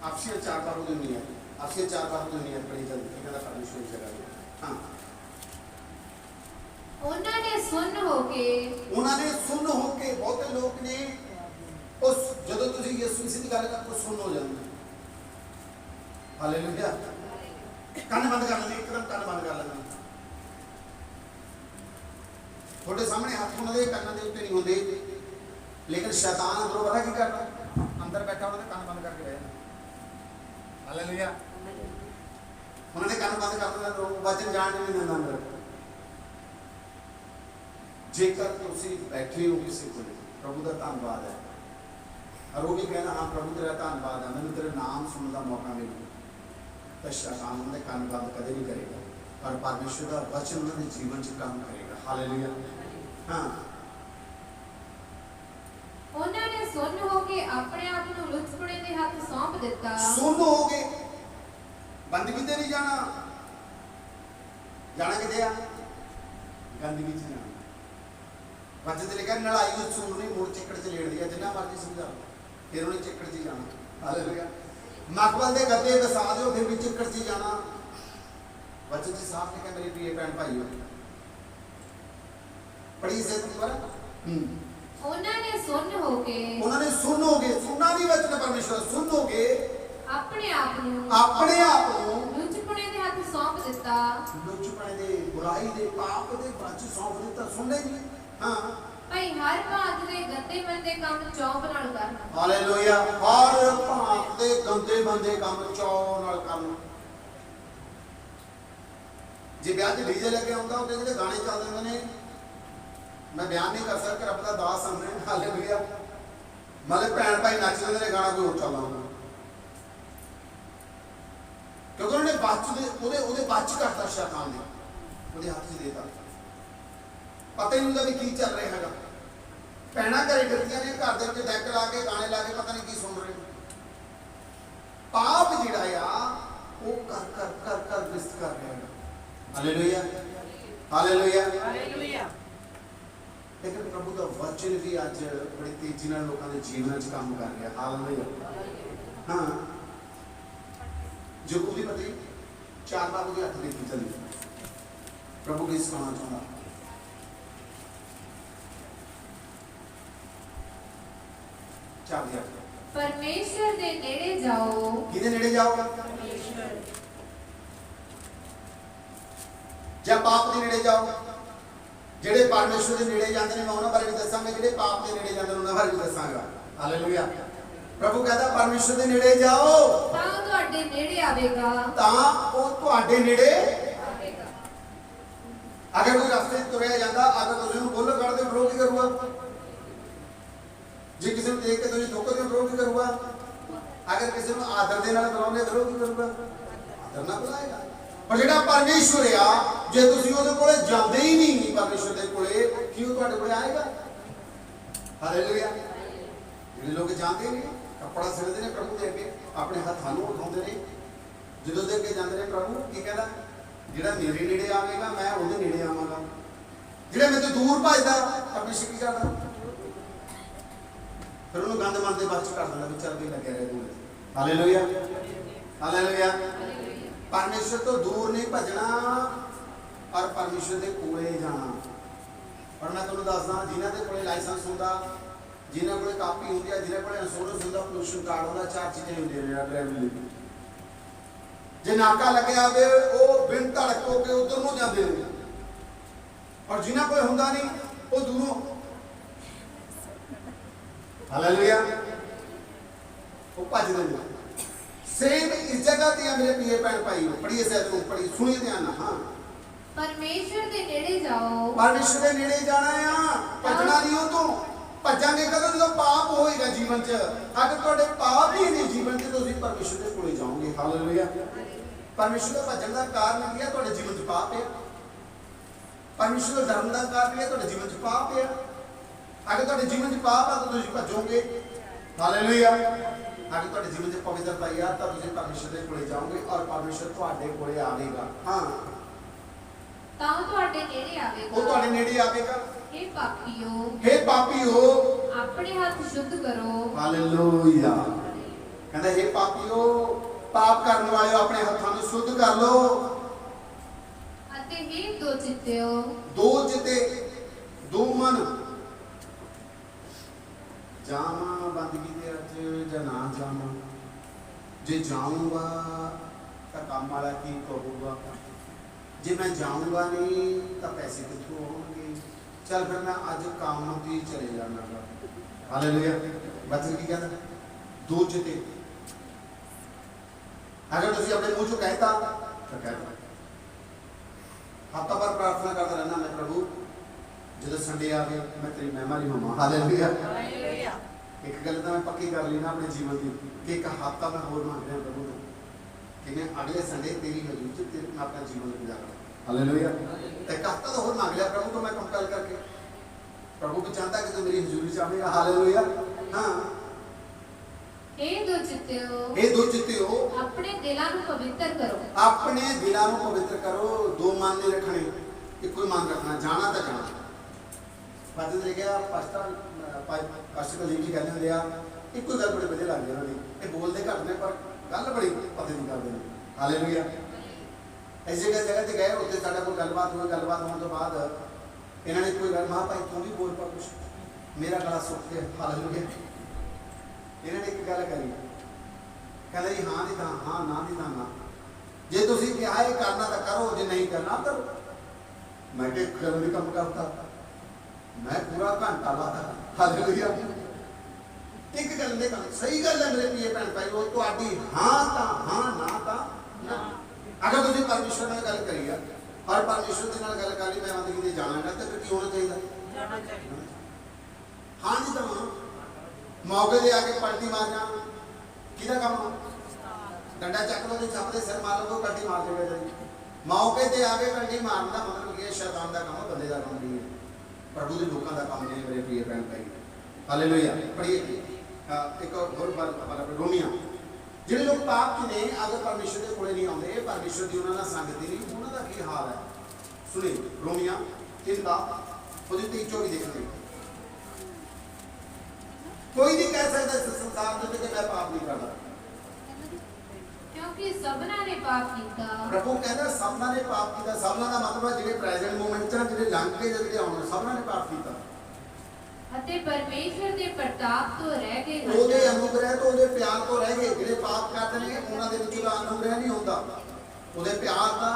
आपसी 4 बार वो नहीं है आपसे 4 बार तो नहीं है बड़ी जल्दी कहता परमेश्वर की जगह। हां उन्होंने सुन होके बहुते लोग ने उस जदों तुसी यीशु मसीह की गल करते सुन हो जांदे। हालेलुया। कान बंद कर लेंगे एकदम कान बंद कर लेंगे थोड़े सामने हाथ उन्होंने कानों के उत्ते नहीं होंदे लेकिन शैतान अंदरों पता की करता अंदर बैठा उन्होंने कान बंद करके बैठा। हालेलुया। उन्होंने कान बंद कर दिया लोग वचन जान नहीं देना अंदर। जेकर तुसी बैठे हो किसी को प्रभु का धन्यवाद है और वो भी कहना हाँ प्रभु तेरा धन्यवाद है मैंने तेरे नाम सुनने का मौका मिले तो शैतान उन्होंने कान बंद कदे नहीं करेगा और परमेश्वर का वचन उन्होंने जीवन से काम करेगा। हालेलुया। हाँ उन्होंने सुन होके अपने आप को लुचपड़े दे हाथ सौंप दिता। सुन हो गए बंद किते नहीं जाना जाना किते आ गंदगी च जाना। वचन लिखा नड़ाई सुननी मुड़ चिकड़ च लेट दिया जिन्ना मर्जी समझा फिर उन्हें चिकड़ च जाना। हालेलुया। मखमल के गद्दे बसा दो फिर भी चिकड़ च जाना। वचन से साफ लिखा मेरे प्रिय भैन भाइयों पढ़ी से दोबारा उन्होंने सुन होके सुनना नहीं वचन परमेश्वर सुन होके अपने आप को लुचपणे दे हाथ सौंप दिता। लुचपणे दे बुराई दे पाप दे वच सौंप दिता सुनने नहीं। हां भाई हर भांत दे गंदे मंदे काम चौंक नाल करना। हालेलुया। हर भांत दे गंदे मंदे काम चौंक नाल करना। जे ब्याह ते डीजे लगे आउंदा ओते जेडे गाने चलदे हुंदे ने मैं बयान नहीं कर सकता रब दा दास सामने। हालेलुया। मतलब भैन भाई नचदे ने गाना कोई और चलदा होंदा क्योंकि उन्होंने बच करता शैतान ने ਉਹਦੇ ਹੱਥ 'ਚ ਦੇਤਾ ਪਤਾ ਹੀ ਨਹੀਂ ਹੁੰਦਾ ਵੀ ਕੀ ਚੱਲ ਰਿਹਾ ਹੈਗਾ। ਭੈਣਾਂ ਘਰੇ ਫਿਰਦੀਆਂ ਨੇ ਘਰ ਦੇ ਵਿੱਚ ਡੈਕ ਲਾ ਕੇ ਗਾਣੇ ਲਾ ਕੇ ਪਤਾ ਨਹੀਂ ਕੀ ਸੁਣ ਰਹੇ। ਪਾਪ ਜਿਹੜਾ ਆ ਉਹ ਕਰ ਵਿਸਤ ਕਰ ਰਿਹਾ ਹੈ। Hallelujah hallelujah hallelujah. लेकिन प्रभु का वचन भी आज बड़ी तेजी नाल लोगों के जीवन च काम कर रहा। हालेलुया। हाँ जो भी पता 4 बार वो हथ देखी चली प्रभु की सुना चाहता चार दिया परमेश्वर दे नेड़े जाओ। किदे नेड़े जाओ? जब पाप दे नेड़े जाओ ਜਿਹੜੇ ਪਰਮੇਸ਼ਵਰ ਦੇ ਨੇੜੇ ਜਾਂਦੇ ਨੇ ਮੈਂ ਉਹਨਾਂ ਬਾਰੇ ਵੀ ਦੱਸਾਂਗਾ ਜਿਹੜੇ ਪਾਪ ਦੇ ਨੇੜੇ ਜਾਂਦੇ ਨੇ ਉਹਨਾਂ ਬਾਰੇ ਵੀ ਦੱਸਾਂਗਾ। ਹਾਲੇਲੂਇਆ। ਪ੍ਰਭੂ ਕਹਿੰਦਾ ਪਰਮੇਸ਼ਵਰ ਦੇ ਨੇੜੇ ਜਾਓ ਤਾਂ ਤੁਹਾਡੇ ਨੇੜੇ ਆਵੇਗਾ। ਤਾਂ ਉਹ ਤੁਹਾਡੇ ਨੇੜੇ ਆਵੇਗਾ। अगर कोई रास्ते तुरया जाता, अगर तुम उसको बुल कढ़ते विरोध की करूगा? जे किसी को देख के तुम धोखे के विरोध की करूगा? अगर किसी को आदर के नाल बुलाउने विरोध की करूगा? आदर ना बुलाएगा। पर जेड़ा परमेश्वर आ, जे तुसीं उहदे कोले जांदे ही नहीं परमेश्वर दे कोले, की वो तुहाडे कोले आएगा? हालेलुया। जिहड़े लोग जांदे ने कपड़ा सिरदे ने प्रभु दे अगे, अपने हत्थां नूं उठाउंदे ने, जदों दे अगे जांदे ने प्रभु की कहदा, ਜਿਹੜਾ ਮੇਰੇ ਨੇੜੇ ਆਵੇਗਾ ਮੈਂ ਉਹਦੇ ਨੇੜੇ ਆਵਾਂਗਾ, ਜਿਹੜਾ ਮੇਰੇ ਤੋਂ ਦੂਰ ਭੱਜਦਾ ਪਰਮੇਸ਼ਰ ਕੀ ਕਰਦਾ? ਫਿਰ ਉਹਨੂੰ ਗੰਦ ਮੰਦ ਦੇ ਬਾਅਦ ਚ ਕਰ ਦਿੰਦਾ, ਵੀ ਚੱਲ ਵੀ ਲੱਗਿਆ ਰਹੇ ਦੂਰ। Hallelujah, hallelujah. ਪਰਮੇਸ਼ਰ ਤੋਂ ਦੂਰ ਨਹੀਂ ਭੱਜਣਾ ਔਰ ਪਰਮੇਸ਼ਰ ਦੇ ਕੋਲੇ ਜਾਣਾ। ਪਰ ਮੈਂ ਤੁਹਾਨੂੰ ਦੱਸਦਾ, ਜਿਨ੍ਹਾਂ ਦੇ ਕੋਲੇ ਲਾਇਸੈਂਸ ਹੁੰਦਾ, ਜਿਨ੍ਹਾਂ ਕੋਲੇ ਕਾਪੀ ਹੁੰਦੀ ਹੈ, ਜਿਨ੍ਹਾਂ ਕੋਲੇ ਇੰਸ਼ੋਰੈਂਸ ਹੁੰਦਾ, ਪੋਲੂਸ਼ਨ ਕਾਰਡ ਹੁੰਦਾ, 4 ਚੀਜ਼ਾਂ ਹੁੰਦੀਆਂ ਨੇ ਡਰਾਈਵਰ ਲਈ। जे नाका लगे आवे वो बिन धड़क होके उधर नूं जांदे ने, और जिन्हां कोई हुंदा नहीं वो दूरों। हालेलुया, वो भजदे ने। सेम इस जगह ते मेरे प्रिय भैन भाई, पढ़िए शायद को पढ़ी सुनिए ध्यान नाल। हां, परमेश्वर दे नेड़े जाओ। परमेश्वर दे नेड़े जाना है, भजना नहीं हो तो भजांगे कदों? जो पाप होएगा जीवन च। अगर तुहाडे पाप ही नहीं जीवन च, तो तुसीं परमेश्वर दे कोले जाओगे। हालेलुया। परमेश्वर का भजन का कारण क्या? तुहाडे जीवन च पाप है। परमेश्वर का धर्म का कारण क्या? तुहाडे जीवन च पाप है। अगर तुहाडे जीवन च पाप है तो तुसीं भजोगे। हालेलुया। अगर तुहाडे जीवन च पवित्रता है तो तुसीं परमेश्वर दे कोले जाओगे और परमेश्वर तुहाडे कोले आवेगा। हां, तां तुहाडे नेड़े आवेगा। वो तुहाडे नेड़े आवेगा। हे पापियो, हे पापियो, अपने हाथ शुद्ध करो। हालेलुया। कहंदा हे पापियो, पाप करने वाले अपने हत्थों को शुद्ध कर लो। अते हे दो चित्तियो, दो चिते, दो मन, जामा बंदगी दे अच या ना जामा। जे जाऊंगा तो काम वाला की कहूँगा, जे मैं जाऊंगा नहीं तो पैसे कितों आउणगे? चल फिर मैं अज काम ते चले जाना। हालेलुया। वचन की कहता? दो चिते। अगर तुम अपने मुंह चो कहता तो कहता, हफ्ता भर प्रार्थना करता रहना, मैं प्रभु जो संडे आ गए मैं तेरी महिमा नहीं होवां। हालेलुया। एक गल तो मैं पक्की कर ली ना अपने जीवन की, कि एक हफ्ता मैं होर मांग रहा प्रभु कि मैं अगले संडे तेरी हजूरी च तेरे मैं अपना जीवन गुजारा। हालेलुया। एक हफ्ता तो होर मांग लिया प्रभु को मैं कंपेल करके। प्रभु भी चाहता कि तू मेरी हजूरी च आवेगा। हालेलुया। हाँ, हे दो चित्तियो, हे दो चित्तियो, अपने दिलां नूं पवित्र करो। अपने दिलां नूं पवित्र करो। दो मन नहीं रखने, एक ही मन रखना। जाना तो जाना। पास्टर जी गया, पास्टर कलीम जी कहते होंगे आ, एक ही गल बड़ी वधिया लगदी उन्हां दी, ये बोलते घट ने पर गल बड़ी पते नहीं करते हैं। हालेलुया। इस जगह ते गए, उत्ते साडा कोई गलबात हुई, गलबात होने तो बाद इन्होंने कोई गल, मां भाई तू भी बोल पा कुछ, मेरा गला सुख गया। हालेलुया। इन्होंने एक गल करी, कहते जी हाँ दी तां हाँ, ना दी तां ना। जे तुसीं कहा है करना तो करो, जे नहीं करना करो। मैं कि गल नहीं कम करता, मैं पूरा घंटा लाता। हालेलुया। एक गल नहीं कम, सही गल है मेरे प्रिय भैन भाई, वो तुहाडी हाँ तां हाँ, ना तां ना। अगर तुसीं परमेश्वर नाल गल करी है और परमेश्वर दे नाल गल करी, मैं बंदगी ते जाना है, तो फिर की होना चाहिए? जाना चाहिए। हाँ जी तां मौके दे आके पलटी मारना किहदा काम? डंडा चक लो, छप दे सिर मार लो, पलटी मार देगा जी। मौके ते आके पलटी मारन दा मतलब ये शैतान दा काम, बंदे दा काम नहीं है, प्रभु दे लोकां दा काम नहीं मेरे प्रिय भैन भाई। हालेलुया। पढ़िए एक होर मतलब रोमिया, जिहड़े लोग पाप च ने, अगर परमेश्वर दे कोले नहीं आउंदे, परमेश्वर दी उन्हां नाल संगति नहीं, उन्हां दा की हाल है? सुनिए रोमिया 3 दा ओदी 23-24 देखते। कोई नहीं कह सकता इस संसार में कि मैं पाप नहीं करता, क्योंकि सबना ने पाप कीता। प्रभु कहता सबना ने पाप किया। सबना का मतलब है जिहड़े प्रेजेंट मोमेंट च जिहड़े लंघ के जिहड़े आउण, सबना ने पाप किया। अते परमेश्वर दे प्रताप तो रह गए, ओदे अनुग्रह तो ओदे प्यार तो रह गए। जिहड़े पाप करते ने उन्हां दे विच अनुग्रह नहीं होंदा, ओदे प्यार दा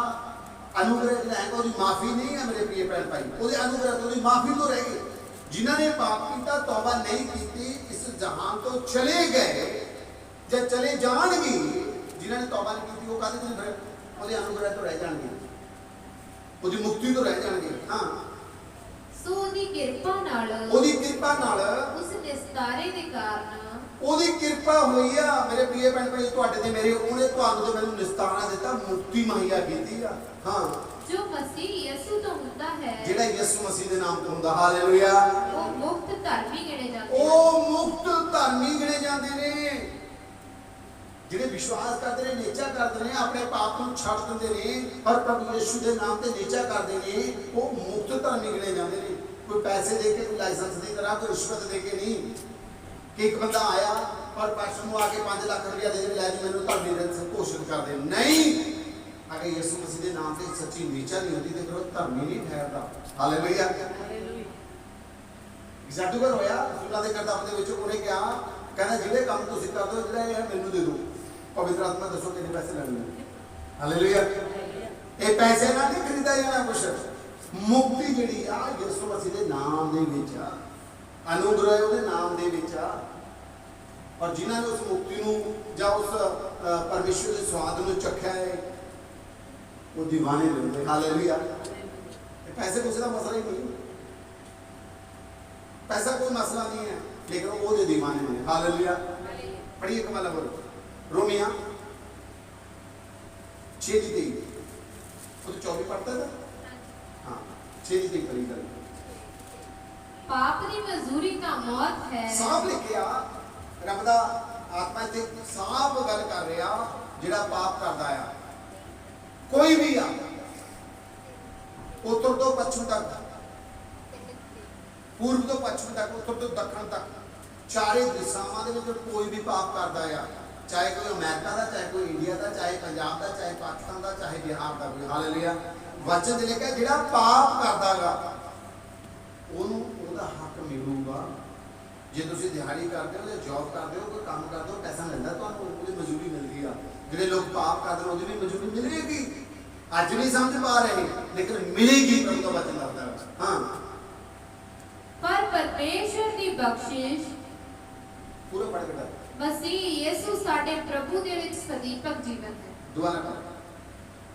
अनुग्रह जिहड़ा है ओदी माफी नहीं है मेरे प्रिय भैन भाई। ओदे अनुग्रह तो ओदी माफी तो रह गई। जिन्हां ने पाप किया, तौबा नहीं की, इस जहान तो चले गए, जब चले जाएंगे। जिन्होंने तौबा नहीं की, वो कहते फिर ओदे अनुग्रह तो रह जाएंगे। ਉਹਦੀ ਮੁਕਤੀ ਤੋਂ ਰਹਿ ਜਾਣਗੇ। ਹਾਂ, ਸੋ ਉਹਦੀ ਕਿਰਪਾ ਨਾਲ ਉਹਦੀ ਕਿਰਪਾ ਨਾਲ, ਉਸ ਨਿਸਤਾਰੇ ਦੇ ਕਾਰਨ ਉਹਦੀ ਕਿਰਪਾ ਹੋਈ ਆ ਮੇਰੇ ਪ੍ਰਿय ਭੈਣ ਭਾਈ ਤੁਹਾਡੇ ਤੇ ਮੇਰੇ, ਉਹਨੇ ਤੁਹਾਨੂੰ ਤੇ ਮੈਨੂੰ ਨਿਸਤਾਰਾ ਦਿੱਤਾ, ਮੁਕਤੀ ਮੁਹੱਈਆ ਕੀਤੀ ਆ। ਹਾਂ, ਜੋ ਮਸੀਹ ਯਿਸੂ ਤੋਂ ਹੁੰਦਾ ਹੈ ਜਿਹੜਾ ਯਿਸੂ ਮਸੀਹ ਦੇ ਨਾਮ ਤੋਂ ਹੁੰਦਾ, ਹਾਲੇਲੂਇਆ, ਉਹ ਮੁਕਤ ਧਰਮੀ ਗਿਣੇ ਜਾਂਦੇ ਹਨ। ਉਹ ਮੁਕਤ ਧਰਮੀ ਗਿਣੇ ਜਾਂਦੇ ਨੇ। ਜਿਹੜੇ ਵਿਸ਼ਵਾਸ ਕਰਦੇ ਨੇ, ਨੇਚਾ ਕਰਦੇ ਨੇ, ਆਪਣੇ ਪਾਪ ਨੂੰ ਛੱਡ ਦਿੰਦੇ ਨੇ ਔਰ ਪ੍ਰਭੂ ਯਿਸੂ ਦੇ ਨਾਮ ਤੇ ਨੇਚਾ ਕਰਦੇ ਨੇ, ਉਹ ਮੁਕਤ ਧਰਮੀ ਗਿਣੇ ਜਾਂਦੇ ਨੇ। ਕੋਈ ਪੈਸੇ ਦੇ ਕੇ, ਕੋਈ ਲਾਇਸੈਂਸ ਦੀ ਤਰ੍ਹਾਂ, ਕੋਈ ਰਿਸ਼ਵਤ ਦੇ ਕੇ ਨਹੀਂ ਕਿ ਇੱਕ ਬੰਦਾ ਆਇਆ ਔਰ ਪਾਸਟਰ ਨੂੰ ਆ ਕੇ 5 ਲੱਖ ਰੁਪਇਆ ਦੇ ਦੇ, ਲੈ ਜੀ ਮੈਨੂੰ ਧਰਮੀ ਦਾ ਘੋਸ਼ਿਤ ਕਰ ਦੇ। ਨਹੀਂ, ਅਗਰ ਯਿਸੂ ਮਸੀਹ ਦੇ ਨਾਮ ਤੇ ਸੱਚੀ ਨੇਚਾ ਨਹੀਂ ਹੁੰਦੀ ਤੇ ਫਿਰ ਉਹ ਧਰਮੀ ਨਹੀਂ ਠਹਿਰਦਾ। ਹਾਲੇਲੂਇਆ। ਜਾਦੂਗਰ ਹੋਇਆ ਰਸੂਲਾਂ ਦੇ ਕਰਤੱਵ ਦੇ ਵਿੱਚ, ਉਹਨੇ ਕਿਹਾ, ਕਹਿੰਦਾ ਜਿਹੜੇ ਕੰਮ ਤੁਸੀਂ ਕਰਦੇ ਹੋ, ਜਿਹੜਾ ਇਹ ਮੈਨੂੰ ਦੇ ਦਿਓ, ਪਵਿੱਤਰ ਆਤਮਾ ਦੱਸੋ ਕਿੰਨੇ ਪੈਸੇ ਲੈਣੇ। ਹਾਲੇਲੂਇਆ। ਇਹ ਪੈਸੇ ਨਾਲ ਨਹੀਂ ਖਰੀਦਾ ਜਾਣਾ ਕੁਛ। ਮੁਕਤੀ ਜਿਹੜੀ ਆ ਯਿਸੂ ਮਸੀਹ ਦੇ ਨਾਮ ਦੇ ਵਿੱਚ ਆ, ਅਨੁਗ੍ਰਹ ਉਹਦੇ ਨਾਮ ਦੇ ਵਿੱਚ ਆ। ਔਰ ਜਿਨ੍ਹਾਂ ਨੇ ਉਸ ਮੁਕਤੀ ਨੂੰ ਜਾਂ ਉਸ ਪਰਮੇਸ਼ਰ ਦੇ ਸਵਾਦ ਨੂੰ ਚੱਖਿਆ ਹੈ, ਉਹ دیਵਾਨੇ ਨੇ ਹੁੰਦੇ। ਹਾਲੇਲੂਇਆ। ਇਹ ਪੈਸੇ ਪੂਸੇ ਦਾ ਮਸਲਾ ਹੀ ਨਹੀਂ, पैसा कोई मसला नहीं है, लेकिन वो दे दीवाने में। हालेलुया। पढ़िए कमाल बोलो रोमिया 6:23, वो तो 24 पढ़ता था। हाँ 6:23 पढ़ी कर। पाप की मजदूरी का मौत है। साफ लिखिया रब दा आत्मा ते साफ गल कर रहा, जिहड़ा पाप करदा आ कोई भी आ, उत्तर तो पश्चिम तक, पूर्व तो पश्चिम तक, उत्तर तो दक्षिण तक, चारे दिशावां दे विच कोई भी पाप करदा आ, चाहे कोई अमेरिका दा, चाहे कोई इंडिया दा, चाहे पंजाब दा, चाहे पाकिस्तान दा, चाहे बिहार दा कोई। हालेलुया। वचन दे लिखिया जिहड़ा पाप करदागा ओनू ओहदा हक मिलूगा। जे तुसीं दिहाड़ी करदे हो, जॉब करदे हो, कोई काम करदे हो, पैसा मिलदा तुहानूं, ओहदी मजदूरी मिलदी आ। जिहड़े लोग पाप करदे ने ओहदी भी मजदूरी मिलेगी। अज नहीं समझ पा रहे, लेकिन मिलेगी। प्रभु का वचन दसदा है। हां, पर परमेश्वर की बख्शिश पूरा पढ़ के मसीह यीशु साडे प्रभु दे विच सदीपक जीवन है। दुआ ना कर।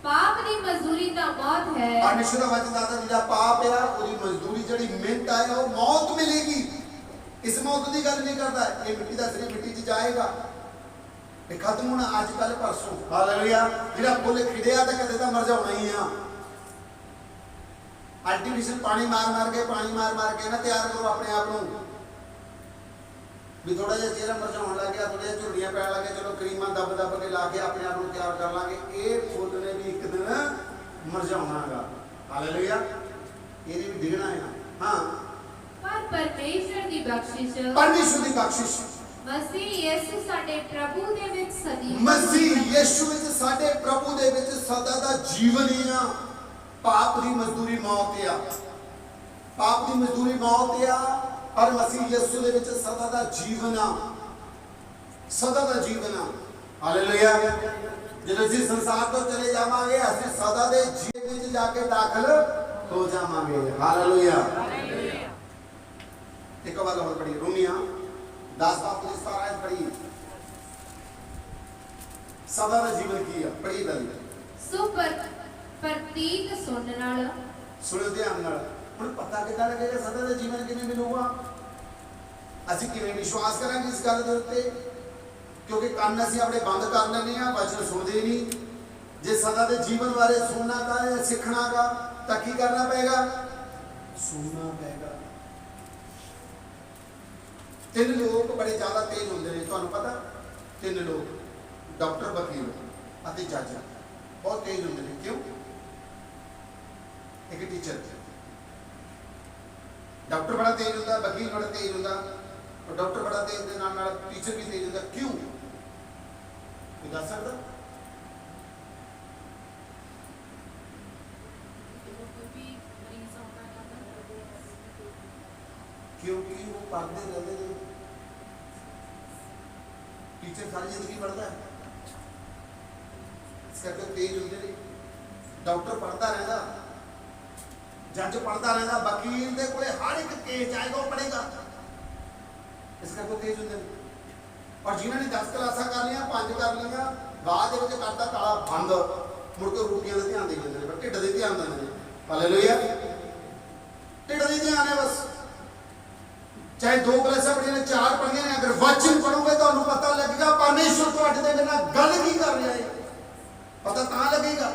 पाप दी मजदूरी दा मौत है। परमेश्वर का वचन दसदा जिहड़ा पाप है ओहदी मजदूरी जिहड़ी मिहनत है वो मौत मिलेगी। इस मौत की गल नहीं करता, ये मिट्टी का शरीर मिट्टी च जाएगा, ये खत्म होना अज कल परसों। हालेलुया। जिहड़ा फुल खिड़िया तो कदे तो मर जाना ही आ। आर्टिफिशियल पानी मार के ना तैयार करो अपने आप को भी। थोड़ा जिहा चेहरा मरझाउण लग गया, थोड़ा जिहा झुर्रियां पैण लग गया, चलो क्रीमां दब के ला के अपने आप को तैयार कर लांगे। ये फुल ने भी एक दिन मरझाउणागा। हालेलुया। ये भी डिगना है। हाँ, पर परमेश्वर की बख्शिश, परमेश्वर की बख्शिश मसीह यीशु साडे प्रभु दे विच सदीपक, मसीह यीशु विच साडे प्रभु दे विच सदा दा जीवन ही आ। पाप की मजदूरी मौत आ, पाप की मजदूरी मौत आ, और मसीह यीशु दे विच सदा दा जीवन आ, सदा दा जीवन आ। हालेलुया। जब असीं संसार तो चले जावांगे, असीं सदा दे जीवन विच जाके दाखल हो जावांगे। हालेलुया। एक बार और पढ़िए रोमिया 10:17 पढ़िए। सदा दा जीवन की है, पढ़िए गल। सो प्रतीक सुनने नाल, सुनो ध्यान नाल, हुण पता किदां लगेगा सदा दा जीवन किवें मिलूगा? ਅਸੀਂ ਕਿਵੇਂ ਵਿਸ਼ਵਾਸ ਕਰਾਂਗੇ ਇਸ ਗੱਲ ਦੇ ਉੱਤੇ? ਕਿਉਂਕਿ ਕੰਨ ਅਸੀਂ ਆਪਣੇ ਬੰਦ ਕਰ ਲੈਂਦੇ ਆ, ਵਚਨ ਸੁਣਦੇ ਨਹੀਂ। ਜੇ ਸਦਾ ਦੇ ਜੀਵਨ ਬਾਰੇ ਸੁਣਨਾਗਾ ਜਾਂ ਸਿੱਖਣਾਗਾ ਤਾਂ ਕੀ ਕਰਨਾ ਪਏਗਾ? ਸੁਣਨਾ ਪਏਗਾ। ਤਿੰਨ ਲੋਕ ਬੜੇ ਜ਼ਿਆਦਾ ਤੇਜ਼ ਹੁੰਦੇ ਨੇ, ਤੁਹਾਨੂੰ ਪਤਾ? ਤਿੰਨ ਲੋਕ, ਡਾਕਟਰ, ਵਕੀਲ ਅਤੇ ਜੱਜ, ਬਹੁਤ ਤੇਜ਼ ਹੁੰਦੇ ਨੇ। ਕਿਉਂ? ਇੱਕ ਟੀਚਰ, डॉक्टर बड़ा तेज होता, वकील बड़ा तेज होता, और डॉक्टर बड़ा तेज के नाल नाल टीचर भी तेज होता। क्यों? कोई दस सकता? क्योंकि वो पढ़ते रहते हैं। टीचर सारी जिंदगी पढ़ता है, इस करके तेज होते हैं। डॉक्टर पढ़ता रहता, जज पढ़ता रहता, वकील दे कोले हर एक केस आएगा वो पढ़ेगा, इस करके तेज होते हैं। और जिन्होंने 10 क्लासा कर लिया, 5 कर लिया, बाद करता ताला बंद, मुड़ के रोटियां का ध्यान दे देंगे, ढिड का ध्यान देंगे। हालेलुया। ढिड दी ध्यान है बस, चाहे 2 क्लासां पढ़ियां ने 4 पढ़ियां ने, अगर वचन पढ़ोगे तो पता लगेगा परमेश्वर तुहाडे दे नाल गल की कर रहा है, पता तां लगेगा।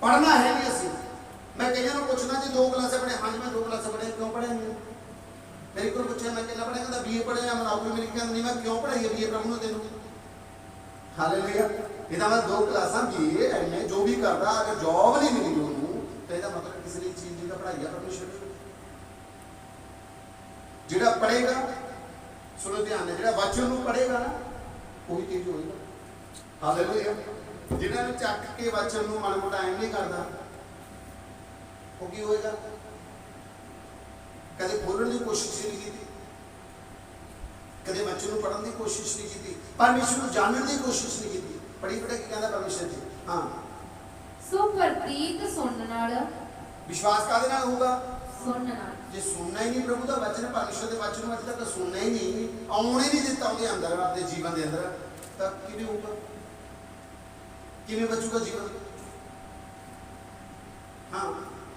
पढ़ना है नहीं असीं। मैं कईयां नूं पुछना जी 2 क्लासां पढ़े, हाँ जी मैं 2 क्लासां पढ़े, क्यों पढ़े नहीं? मेरे को पूछा मैं कितना पढ़िया, कहता बीए पढ़े या मनाऊ मेरी कहंदा नहीं मैं क्यों पढ़ाई है बीए प्रभु ने तेनू। हालेलुया। ਇਹਦਾ मतलब 2 क्लासां बीए एमए जो भी करदा अगर जॉब नहीं मिली ਉਹਨੂੰ तो ਇਹਦਾ मतलब किसी ने चीज ਦੀ पढ़ाई है परमेश्वर ने। ਜਿਹੜਾ पढ़ेगा सुनो ध्यान है, ਜਿਹੜਾ वचन ਨੂੰ पढ़ेगा ना ਉਹੀ ਚੀਜ਼ ਹੋਏਗਾ। हालेलुया। ਜਿਨ੍ਹਾਂ ਨੂੰ ਚੱਕ ਕੇ वचन ਨੂੰ ਮਨ ਮੋਟਾ ਐਂ ਨਹੀਂ ਕਰਦਾ ਉਹ ਕੀ ਹੋਏਗਾ? कदे बोलने की कोशिश नहीं की, कदे बच्चों को पढ़ने की कोशिश नहीं की, परमेश्वर को जानने की कोशिश नहीं की। पढ़ी पढ़े की कहता परमेश्वर जी हाँ सो प्रतीत सुनने नाल विश्वास कादे नाल होगा? सुनने नाल। जे सुनना ही नहीं प्रभु का वचन, परमेश्वर के वचन में अज तक सुनना ही नहीं, आने नहीं दिता उसके अंदर, अपने जीवन के अंदर, तब किवें होगा? किवें बचूगा जीवन? हाँ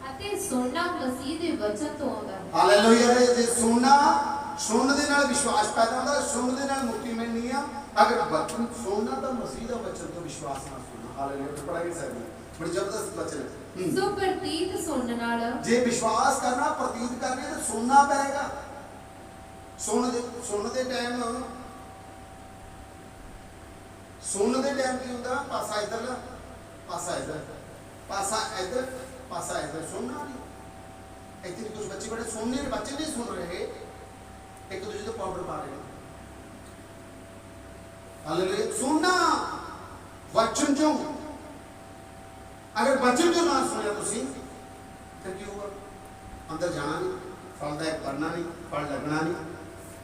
ਅਤੇ ਸੁਣਨਾ ਮਸੀਹ ਦੇ ਵਚਨ ਤੋਂ ਆਉਂਦਾ ਹੈ। हालेलुया। जे सुनना, सुनने दे नाल विश्वास पैदा होता है, सुनने दे नाल मुक्ति मिलनी है। अगर वचन सुनना तो मसीह दा वचन तो विश्वास ना सुनना। हालेलुया। पढ़ाई सकते बड़ी जबरदस्त वचन है। सो प्रतीत सुनने नाल जे विश्वास करना, प्रतीत करना तो सुनना पड़ेगा। सुन दे टाइम की होता पासा इधर पासा इधर पासा इधर पासा इधर, सुनना नहीं। इतने कुछ बच्चे बड़े सुनने, बच्चे नहीं सुन रहे, एक दूसरे को पाउडर पा रहे हैं। हालेलुया। सुनना वचन जो, अगर वचन जो ना सुनिया तुसी फिर क्या होगा? अंदर जाना नहीं, फलदायक बनना नहीं, फल लगना नहीं,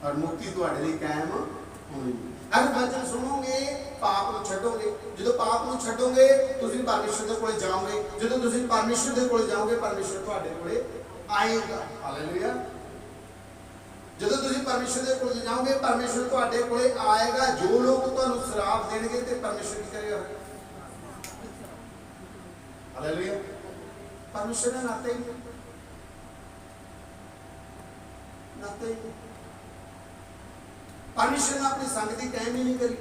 और मुक्ति तुहाडे लई कायम होनी नहीं। अगर वचन सुनोगे पाप को छड्डोगे, जो पाप को छड्डोगे तुसीं परमेश्वर दे कोले जाओगे, जो तुसीं परमेश्वर दे कोले जाओगे परमेश्वर तुहाडे कोले आएगा। हालेलुया। जो तुसीं परमेश्वर दे कोले जाओगे परमेश्वर तुहाडे कोले आएगा। जो लोग तुहानूं श्राप देणगे ते परमेश्वर की करेगा? हालेलुया। परमेश्वर ने नाते ही परमेश्वर ने अपनी संगति कायम ही नहीं करी।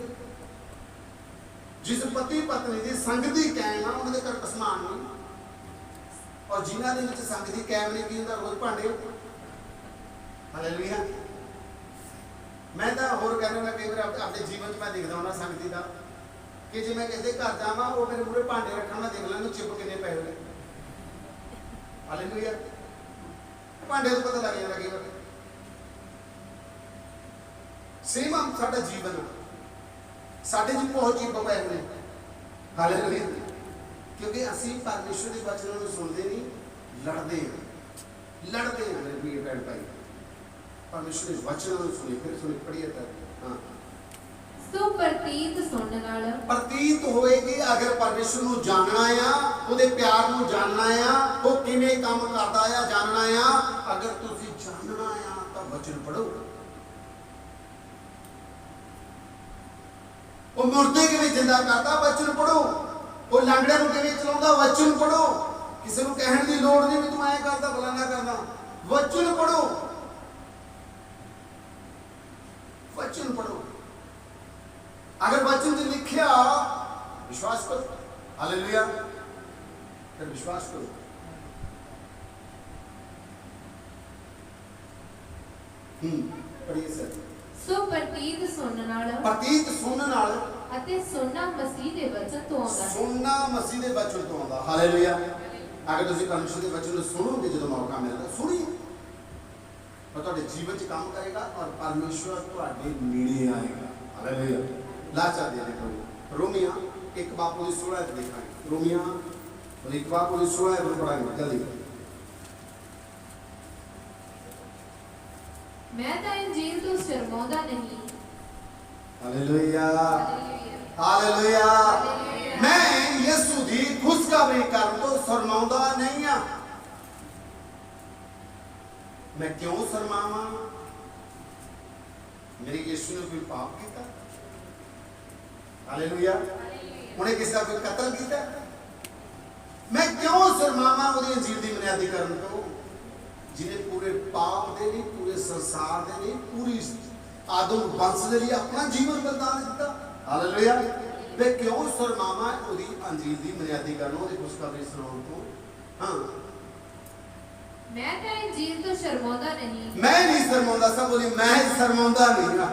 जिस पति पत्नी की संगति कायम है उन्होंने घर कसमान नहीं, और जिन्होंने विच संगति कायम नहीं की उनका रोज भांडे। हालेलुया। मैं तो होर कहना कई बार अपने जीवन में देखता हूँ संगति का कि जो मैं किसी घर जावा वो मेरे मूहरे भांडे रखना, मैं देख लूँ चिप कितने पै हुए। हालेलुया। भांडे तो पता लग जाता कई बार। सेम हम साडा जीवन साडे जी बहुत चिप पै हुए। हालेलुया। क्योंकि असीं परमेश्वर के वचनों को सुनते नहीं, लड़ते हैं मेरे भी भैन भाई। परमेश्वर के वचनों को सुने, फिर सुने पढ़िए तब। हाँ सो प्रतीत सुनने नाल प्रतीत होएगी। अगर परमेश्वर को जानना है, उसके प्यार को जानना है, वो किवें काम करता है जानना है। अगर तुसीं जानना है तो वचन पढ़ो। वो मुर्दे किवें जिंदा करता, वचन पढ़ो। वो लंगड़े को किवें चलाउंदा, वचन पढ़ो। किसी को कहने की लोड़ नहीं भी तू ऐ करदा फलाना करदा, वचन पढ़ो। वचन पढ़ो। अगर वचन में लिखिया विश्वास करो। हालेलुया। फिर विश्वास करो। पढ़िए सर। सो प्रतीत सुनने नाल प्रतीत सुनने नाल ਅਤੇ ਸੁਣਨਾ ਮਸੀਹ ਦੇ ਵਚਨ ਤੋਂ ਆਉਂਦਾ ਹੈ। सुनना मसीह के वचन तो आਉਂਦਾ। हालेलुया। अगर तुसीं परमेश्वर के वचन को सुनोगे जो मौका मिलता सुनिए, और तुहाडे जीवन च काम करेगा और परमेश्वर तुहाडे नेड़े आएगा। हालेलुया। लाचा दे देखो रोमिया 1:16 देखांगे। रोमिया 1:16 पढ़ाएंगे जल्दी। मैं तो इंजील तो शर्माਉਂਦਾ नहीं। हालेलुया। हालेलुया। मैं यीशु दी खुशखबरी करन तो शर्माਉਂਦਾ नहीं हां। मैं क्यों शर्मावां? मेरे यीशु ने कोई पाप किया? हालेलुया। उन्हें किसी का कोई कत्ल किया? मैं क्यों शर्मावां ਉਹਦੀ ਅੰਜੀਲ ਦੀ ਬੁਨਿਆਦੀ ਕਰਨ ਤੋਂ ਜਿਹਨੇ ਪੂਰੇ ਪਾਪ ਦੇ ਲਈ ਪੂਰੇ ਸੰਸਾਰ ਦੇ ਲਈ ਪੂਰੀ ਆਦਮ ਵੰਸ਼ ਦੇ ਲਈ ਆਪਣਾ ਜੀਵਨ ਬਲਿਦਾਨ ਦਿੱਤਾ ਹਾਲੇਲੂਇਆ ਮੈਂ ਕਿਉਂ ਸ਼ਰਮਾਵਾਂ ਉਹਦੀ ਅੰਜੀਲ ਦੀ ਬੁਨਿਆਦੀ ਕਰਨ ਉਹਦੀ ਖੁਸ਼ਖਬਰੀ ਸੁਣਾਉਣ ਤੋਂ ਹਾਂ मैं तो इंजील तो शर्माਉਂਦਾ नहीं मैं नहीं शर्माਉਂਦਾ सब बोली मैं शर्माਉਂਦਾ नहीं ਹਾਂ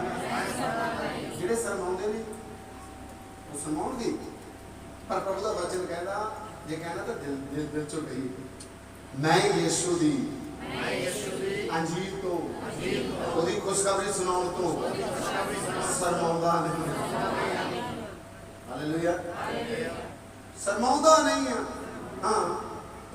ਜਿਹੜੇ ਸ਼ਰਮਾਉਂਦੇ ਨੇ ਉਹ ਸ਼ਰਮਾਉਣਗੇ ਪਰ ਪ੍ਰਭੂ ਦਾ ਵਚਨ ਕਹਿੰਦਾ ਜੇ ਕਹਿਣਾ ਤਾਂ ਦਿਲ ਚੋਂ ਕਹੀ ਮੈਂ ਯਿਸੂ ਦੀ ਅੰਜੀਲ ਤੋਂ ਉਹਦੀ ਖੁਸ਼ਖਬਰੀ ਸੁਣਾਉਣ ਤੋਂ ਸ਼ਰਮਾਉਂਦਾ ਨਹੀਂ ਹਾਲੇਲੂਇਆ ਸ਼ਰਮਾਉਂਦਾ ਨਹੀਂ ਹਾਂ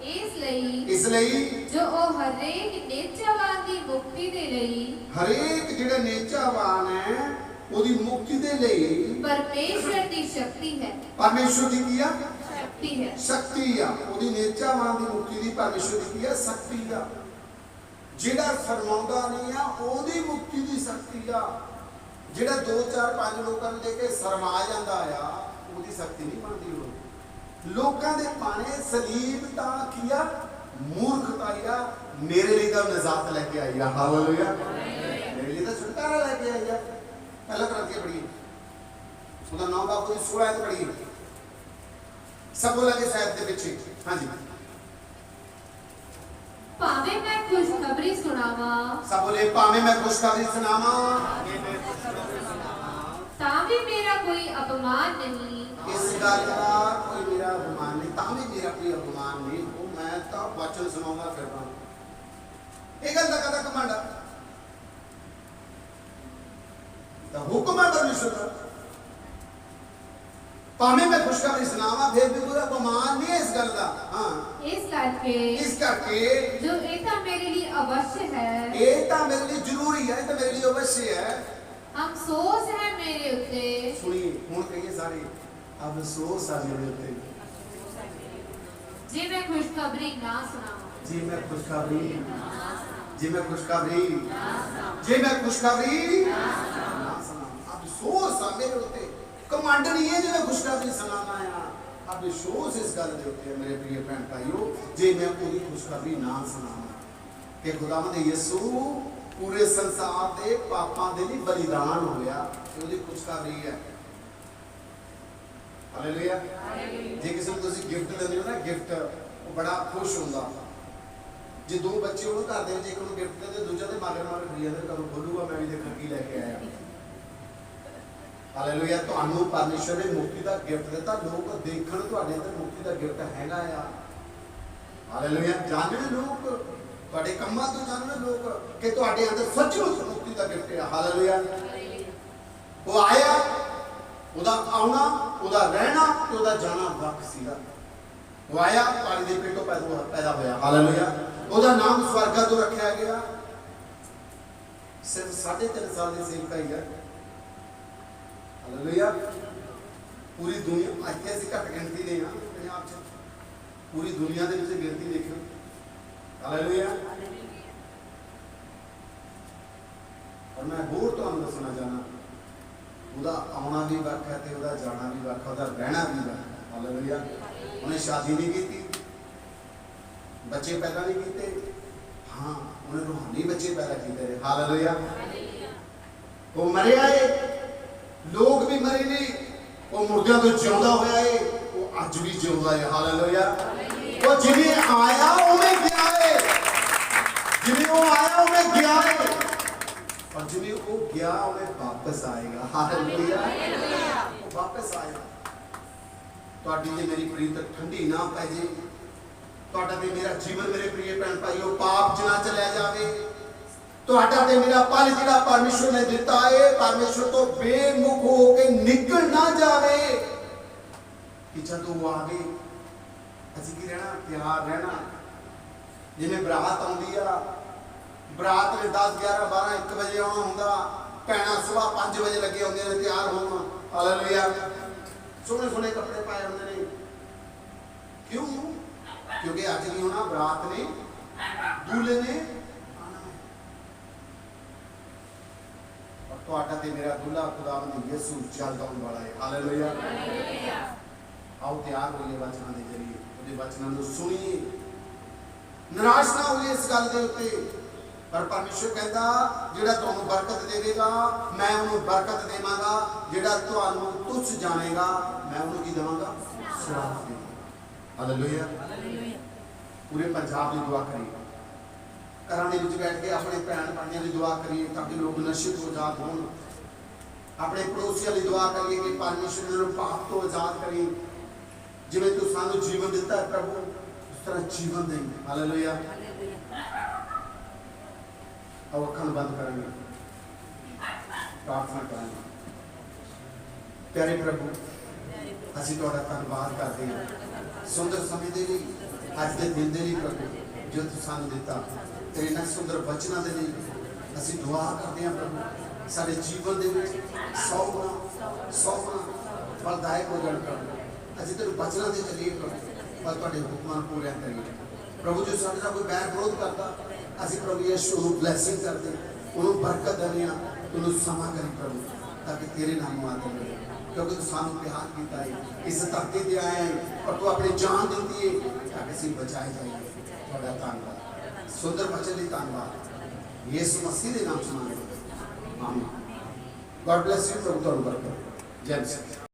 ਇਸ ਲਈ ਜੋ ਉਹ ਹਰੇਕ ਨੇਚਾਵਾਨ ਦੀ ਮੁਕਤੀ ਦੇ ਲਈ ਹਰੇਕ ਜਿਹੜਾ ਨੇਚਾਵਾਨ ਹੈ ਉਹਦੀ ਮੁਕਤੀ ਦੇ ਲਈ ਪਰਮੇਸ਼ਰ ਦੀ ਸ਼ਕਤੀ ਹੈ ਪਰਮੇਸ਼ਰ ਦੀ ਕੀ ਆ ਸ਼ਕਤੀ ਹੈ ਉਹਦੀ ਨੇਚਾਵਾਨ ਦੀ ਮੁਕਤੀ ਦੀ ਪਰਮੇਸ਼ਰ ਦੀ ਕੀ ਆ ਸ਼ਕਤੀ ਆ ਜਿਹੜਾ ਸ਼ਰਮਾਉਂਦਾ ਨਹੀਂ ਆ ਉਹਦੀ ਮੁਕਤੀ ਦੀ ਸ਼ਕਤੀ ਆ ਜਿਹੜਾ 2 4 5 ਲੋਕਾਂ ਨੂੰ ਦੇਖ ਕੇ ਸ਼ਰਮਾ ਜਾਂਦਾ ਆ ਉਹਦੀ ਸ਼ਕਤੀ ਨਹੀਂ ਬਣਦੀ ਉਹ ਲੋਕਾਂ ਦੇ ਪਾਣੇ ਸਲੀਬ ਤਾਂ ਕੀ ਆ ਮੂਰਖਤਾ ਆ ਮੇਰੇ ਲਈ ਤਾਂ ਨਜ਼ਾਤ ਲੈ ਕੇ ਆਈ ਆ ਹਾਲੇਲੂਇਆ ਮੇਰੇ ਲਈ ਤਾਂ ਛੁਟਕਾਰਾ ਲੈ ਕੇ ਆਈ ਆ ਪਹਿਲਾ ਕਰੰਥੀ ਪੜ੍ਹੀਏ ਉਹਦਾ ਨਾਮ ਬਾਪ ਦੀ 16 ਆਇਤ ਪੜ੍ਹੀਏ ਸਭ ਲੱਗੇ ਸਾਹਿਬ ਦੇ ਵਿੱਚ ਹਾਂਜੀ ਭਾਵੇਂ ਮੈਂ ਖੁਸ਼ਖਬਰੀ ਸੁਣਾਵਾਂ ਸਭ ਬੋਲੇ ਭਾਵੇਂ ਮੈਂ ਖੁਸ਼ਖਬਰੀ ਸੁਣਾਵਾਂ ਤਾਂ ਵੀ ਮੇਰਾ ਕੋਈ ਅਪਮਾਨ ਨਹੀਂ ਇਸ ਗੱਲ ਦਾ ਕੋਈ ਮੇਰਾ ਅਪਮਾਨ ਨਹੀਂ ਤਾਂ ਵੀ ਮੇਰਾ ਕੋਈ ਅਪਮਾਨ ਨਹੀਂ ਉਹ ਮੈਂ ਤਾਂ ਵਚਨ ਸੁਣਾਉਂਦਾ ਫਿਰਦਾ ਇਹ ਗੱਲ ਦਾ ਕਦਾ ਕਮਾਂਡਾ ਤਾਂ ਹੁਕਮ ਹੈ ਪਰਮੇਸ਼ਰ ਦਾ ਭਾਵੇਂ ਮੈਂ ਖੁਸ਼ਖਬਰੀ ਸੁਣਾਵਾਂ ਫਿਰ ਵੀ ਕੋਈ ਅਪਮਾਨ ਨਹੀਂ ਇਸ ਗੱਲ ਦਾ ਹਾਂ ਇਸ ਕਰਕੇ ਜੋ ਇਹ ਤਾਂ ਮੇਰੇ ਲਈ ਅਵශ්य ਹੈ ਇਹ ਤਾਂ ਮੇਰੇ ਲਈ ਜ਼ਰੂਰੀ ਹੈ ਇਹ ਤਾਂ ਮੇਰੇ ਲਈ ਅਵශ්य ਹੈ ਅਫਸੋਸ ਹੈ ਮੇਰੇ ਉੱਤੇ ਸੁਣੀਏ ਹੁਣ ਕਹੀਏ ਸਾਰੇ ਅਫਸੋਸ ਆ ਮੇਰੇ ਉੱਤੇ ਜੇ ਮੈਂ ਖੁਸ਼ਖਬਰੀ ਨਾ ਸੁਣਾਵਾਂ ਜੇ ਮੈਂ ਖੁਸ਼ਖਬਰੀ ਨਾ ਸੁਣਾਵਾਂ ਅਫਸੋਸ ਆ ਮੇਰੇ ਉੱਤੇ ਕਮਾਂਡ ਨਹੀਂ ਹੈ ਜੇ ਮੈਂ ਖੁਸ਼ਖਬਰੀ ਸੁਣਾਉਣਾ ਆ ਅਫਸੋਸ ਇਸ ਗੱਲ ਦੇ ਉੱਤੇ ਮੇਰੇ ਪ੍ਰਿय ਭੈਣ ਭਾਈਓ ਜੇ ਮੈਂ ਉਹਦੀ ਖੁਸ਼ਖਬਰੀ ਨਾ ਸੁਣਾਵਾਂ ਕਿ ਖੁਦਾਵੰਦ ਯਿਸੂ ਪੂਰੇ ਸੰਸਾਰ ਦੇ ਪਾਪਾਂ ਦੇ ਲਈ ਬਲੀਦਾਨ ਹੋਇਆ ਇਹ ਉਹਦੀ ਖੁਸ਼ਖਬਰੀ ਹੈ ਹਾਲੇਲੂਇਆ ਜੇ ਕਿਸੇ ਨੂੰ ਤੁਸੀਂ ਗਿਫਟ ਦਿੰਦੇ ਹੋ ਨਾ ਗਿਫਟ ਉਹ ਬੜਾ ਖੁਸ਼ ਹੁੰਦਾ ਜੇ 2 ਬੱਚੇ ਉਹਨੂੰ ਘਰ ਦੇ ਵਿੱਚ ਇੱਕ ਨੂੰ ਗਿਫਟ ਦਿੰਦੇ ਦੂਜਾ ਤੇ ਮਗਰ ਖੜੀ ਜਾਂਦਾ ਕਦੋਂ ਖੋਲੂਗਾ ਮੈਂ ਵੀ ਦੇਖਾਂ ਕੀ ਲੈ ਕੇ ਆਇਆ ਹਾਲੇਲੂਇਆ ਤੁਹਾਨੂੰ ਪਰਮੇਸ਼ਰ ਨੇ ਮੁਕਤੀ ਦਾ ਗਿਫਟ ਦਿੱਤਾ ਲੋਕ ਦੇਖਣ ਤੁਹਾਡੇ ਅੰਦਰ ਮੁਕਤੀ ਦਾ ਗਿਫਟ ਹੈਗਾ ਆ ਹਾਲੇਲੂਇਆ ਜਾਣਦੇ ਲੋਕ ਤੁਹਾਡੇ ਕੰਮਾਂ ਤੋਂ ਜਾਣਦੇ ਲੋਕ ਕਿ ਤੁਹਾਡੇ ਅੰਦਰ ਸੱਚਮੁੱਚ ਮੁਕਤੀ ਦਾ ਗਿਫਟ ਹੈ ਹਾਲੇਲੂਇਆ ਉਹ ਆਇਆ ਉਹਦਾ ਆਉਣਾ ਉਹਦਾ ਰਹਿਣਾ ਤੇ ਉਹਦਾ ਜਾਣਾ ਵੱਖ ਸੀਗਾ ਉਹ ਆਇਆ ਪਾਣੀ ਦੇ ਪੇਟੋਂ ਪੈਦਾ ਹੋਇਆ ਹਾਲੇਲੂਇਆ ਉਹਦਾ ਨਾਮ ਸਵਰਗਾ ਤੋਂ ਰੱਖਿਆ ਗਿਆ ਸਿਰਫ 3.5 ਸਾਲ ਦੀ ਸੇਵਕਾ ਹੀ ਹੈ ਹਾਲੇਲੂਇਆ ਪੂਰੀ ਦੁਨੀਆ ਅੱਜ ਅਸੀਂ ਘੱਟ ਗਿਣਤੀ ਦੇ ਹਾਂ ਪੰਜਾਬ 'ਚ ਪੂਰੀ ਦੁਨੀਆ ਦੇ ਵਿੱਚ ਗਿਣਤੀ ਦੇਖੋ ਹਾਲੇਲੂਇਆ ਔਰ ਮੈਂ ਹੋਰ ਤੁਹਾਨੂੰ ਦੱਸਣਾ ਚਾਹਨਾ ਉਹਦਾ ਆਉਣਾ ਵੀ ਵੱਖ ਹੈ ਤੇ ਉਹਦਾ ਜਾਣਾ ਵੀ ਵੱਖ ਹੈ ਉਹਦਾ ਰਹਿਣਾ ਵੀ ਵੱਖ ਹਾਲੇਲੂਇਆ ਉਹਨੇ ਸ਼ਾਦੀ ਨਹੀਂ ਕੀਤੀ ਬੱਚੇ ਪੈਦਾ ਨਹੀਂ ਕੀਤੇ ਹਾਂ ਉਹਨੇ ਰੂਹਾਨੀ ਬੱਚੇ ਪੈਦਾ ਕੀਤੇ ਨੇ ਹਾਲੇਲੂਇਆ ਉਹ ਮਰਿਆ ਏ ਲੋਕ ਵੀ ਮਰੇ ਨੇ ਉਹ ਮੁਰਦਿਆਂ ਤੋਂ ਜਿਉਂਦਾ ਹੋਇਆ ਏ ਉਹ ਅੱਜ ਵੀ ਜਿਉਂਦਾ ਏ ਹਾਲੇਲੂਇਆ ਉਹ ਜਿਵੇਂ ਆਇਆ ਉਵੇਂ ਗਿਆ ਏ ਜਿਵੇਂ ਉਹ ਆਇਆ ਉਵੇਂ ਗਿਆ ਏ और जिन्हें वो गया उन्हें वापस आएगा हालेलुया वो वापस आएगा ਤੁਹਾਡੀ ਤੇ ਮੇਰੀ ਪ੍ਰੀਤ ਠੰਡੀ ਨਾ ਪੈ ਜੇ ਤੁਹਾਡਾ ਤੇ ਮੇਰਾ ਜੀਵਨ ਮੇਰੇ ਪ੍ਰਿय ਭੈਣ ਭਾਈਓ ਪਾਪ ਚ ਨਾ ਚਲਿਆ ਜਾਵੇ ਤੁਹਾਡਾ ਤੇ ਮੇਰਾ ਪਲ ਜਿਹੜਾ ਪਰਮੇਸ਼ਰ ਨੇ ਦਿੱਤਾ ਏ ਪਰਮੇਸ਼ਰ ਤੋਂ ਬੇਮੁਖ ਹੋ ਕੇ ਨਿਕਲ ਨਾ ਜਾਵੇ ਕਿ ਜਦੋਂ ਉਹ ਆਵੇ ਅਸੀਂ ਕੀ ਰਹਿਣਾ ਤਿਆਰ ਰਹਿਣਾ ਜਿਵੇਂ ਬਰਾਤ ਆਉਂਦੀ ਆ ਬਰਾਤ ਨੇ 10 11 12 1 ਵਜੇ ਆਉਣਾ ਹੁੰਦਾ ਭੈਣਾਂ ਸਵੇਰ 5 ਵਜੇ ਲੱਗੇ ਹੁੰਦੀਆਂ ਨੇ ਤਿਆਰ ਹੋਣ ਹਾਲੇਲੂਇਆ ਸੋਹਣੇ ਸੋਹਣੇ ਕੱਪੜੇ ਪਾਏ ਹੁੰਦੇ ਨੇ ਕਿਉਂ ਕਿਉਂਕਿ ਅੱਜ ਕੀ ਹੋਣਾ ਬਰਾਤ ਨੇ ਦੂल्हे ਨੇ ਤੁਹਾਡਾ ਤੇ ਮੇਰਾ ਦੁੱਲਾ ਖੁਦਾਵੰਦ ਯਿਸੂ ਜਲਦ ਆਉਣ ਵਾਲਾ ਹੈ ਹਾਲੇਲੂਇਆ आओ तैयार होइए वचनों के जरिए ਉਹਦੇ वचनों को सुनिए निराश ना होइए इस गल के उत्ते पर परमेश्वर कहता जिहड़ा तुहानूं बरकत देवेगा मैं उन्होंने बरकत देवांगा जिहड़ा तुहानूं तुच्छ जानेगा मैं उन्होंने की देवांगा श्राप देवांगा हालेलुया पूरे पंजाब की दुआ करिए घरां दे विच बैठ के अपने भैन भाइयों की दुआ करिए ताकि लोग नशे तो आजाद होण अपने पड़ोसियों की दुआ करिए कि परमेश्वर इन्हां नूं पाप तो आजाद करी जिवें तू सानूं जीवन दिता है प्रभु उस तरह जीवन दें हालेलुया अब अखां बंद करेंगे प्रार्थना करेंगे प्यारे प्रभु असीं तुहाडा धन्नवाद करते हैं सुंदर समय दे लई अज दे दिन दे लई प्रभु जो तू सानूं दिता तेरे इन्हां सुंदर वचनां दे लई असीं दुआ करते हैं प्रभु साडे जीवन दे विच 100 गुणा फलदायक हो जाण प्रभु असीं तेरे वचनां दे चलीए प्रभु पर तुहाडे हुक्मां पूरे करिए प्रभु जो साडे नाल कोई बैर विरोध करता असीं प्रभु यीशु नूं ब्लैसिंग करते उन्होंने बरकत देने उन्होंने समा करी प्रभु ताकि तेरे नाम आदर मिले क्योंकि तू सानूं प्यार कीता है इस धरती ते आए हैं और तू अपनी जान दी है ताकि असीं बचाए जाइए तुहाडा धन्नवाद सुंदर वचन लई धन्नवाद यीशु मसीह दे नाम च मंगदे आमीन गॉड ब्लेस यू प्रभु तुहानूं बरकत जय मसीह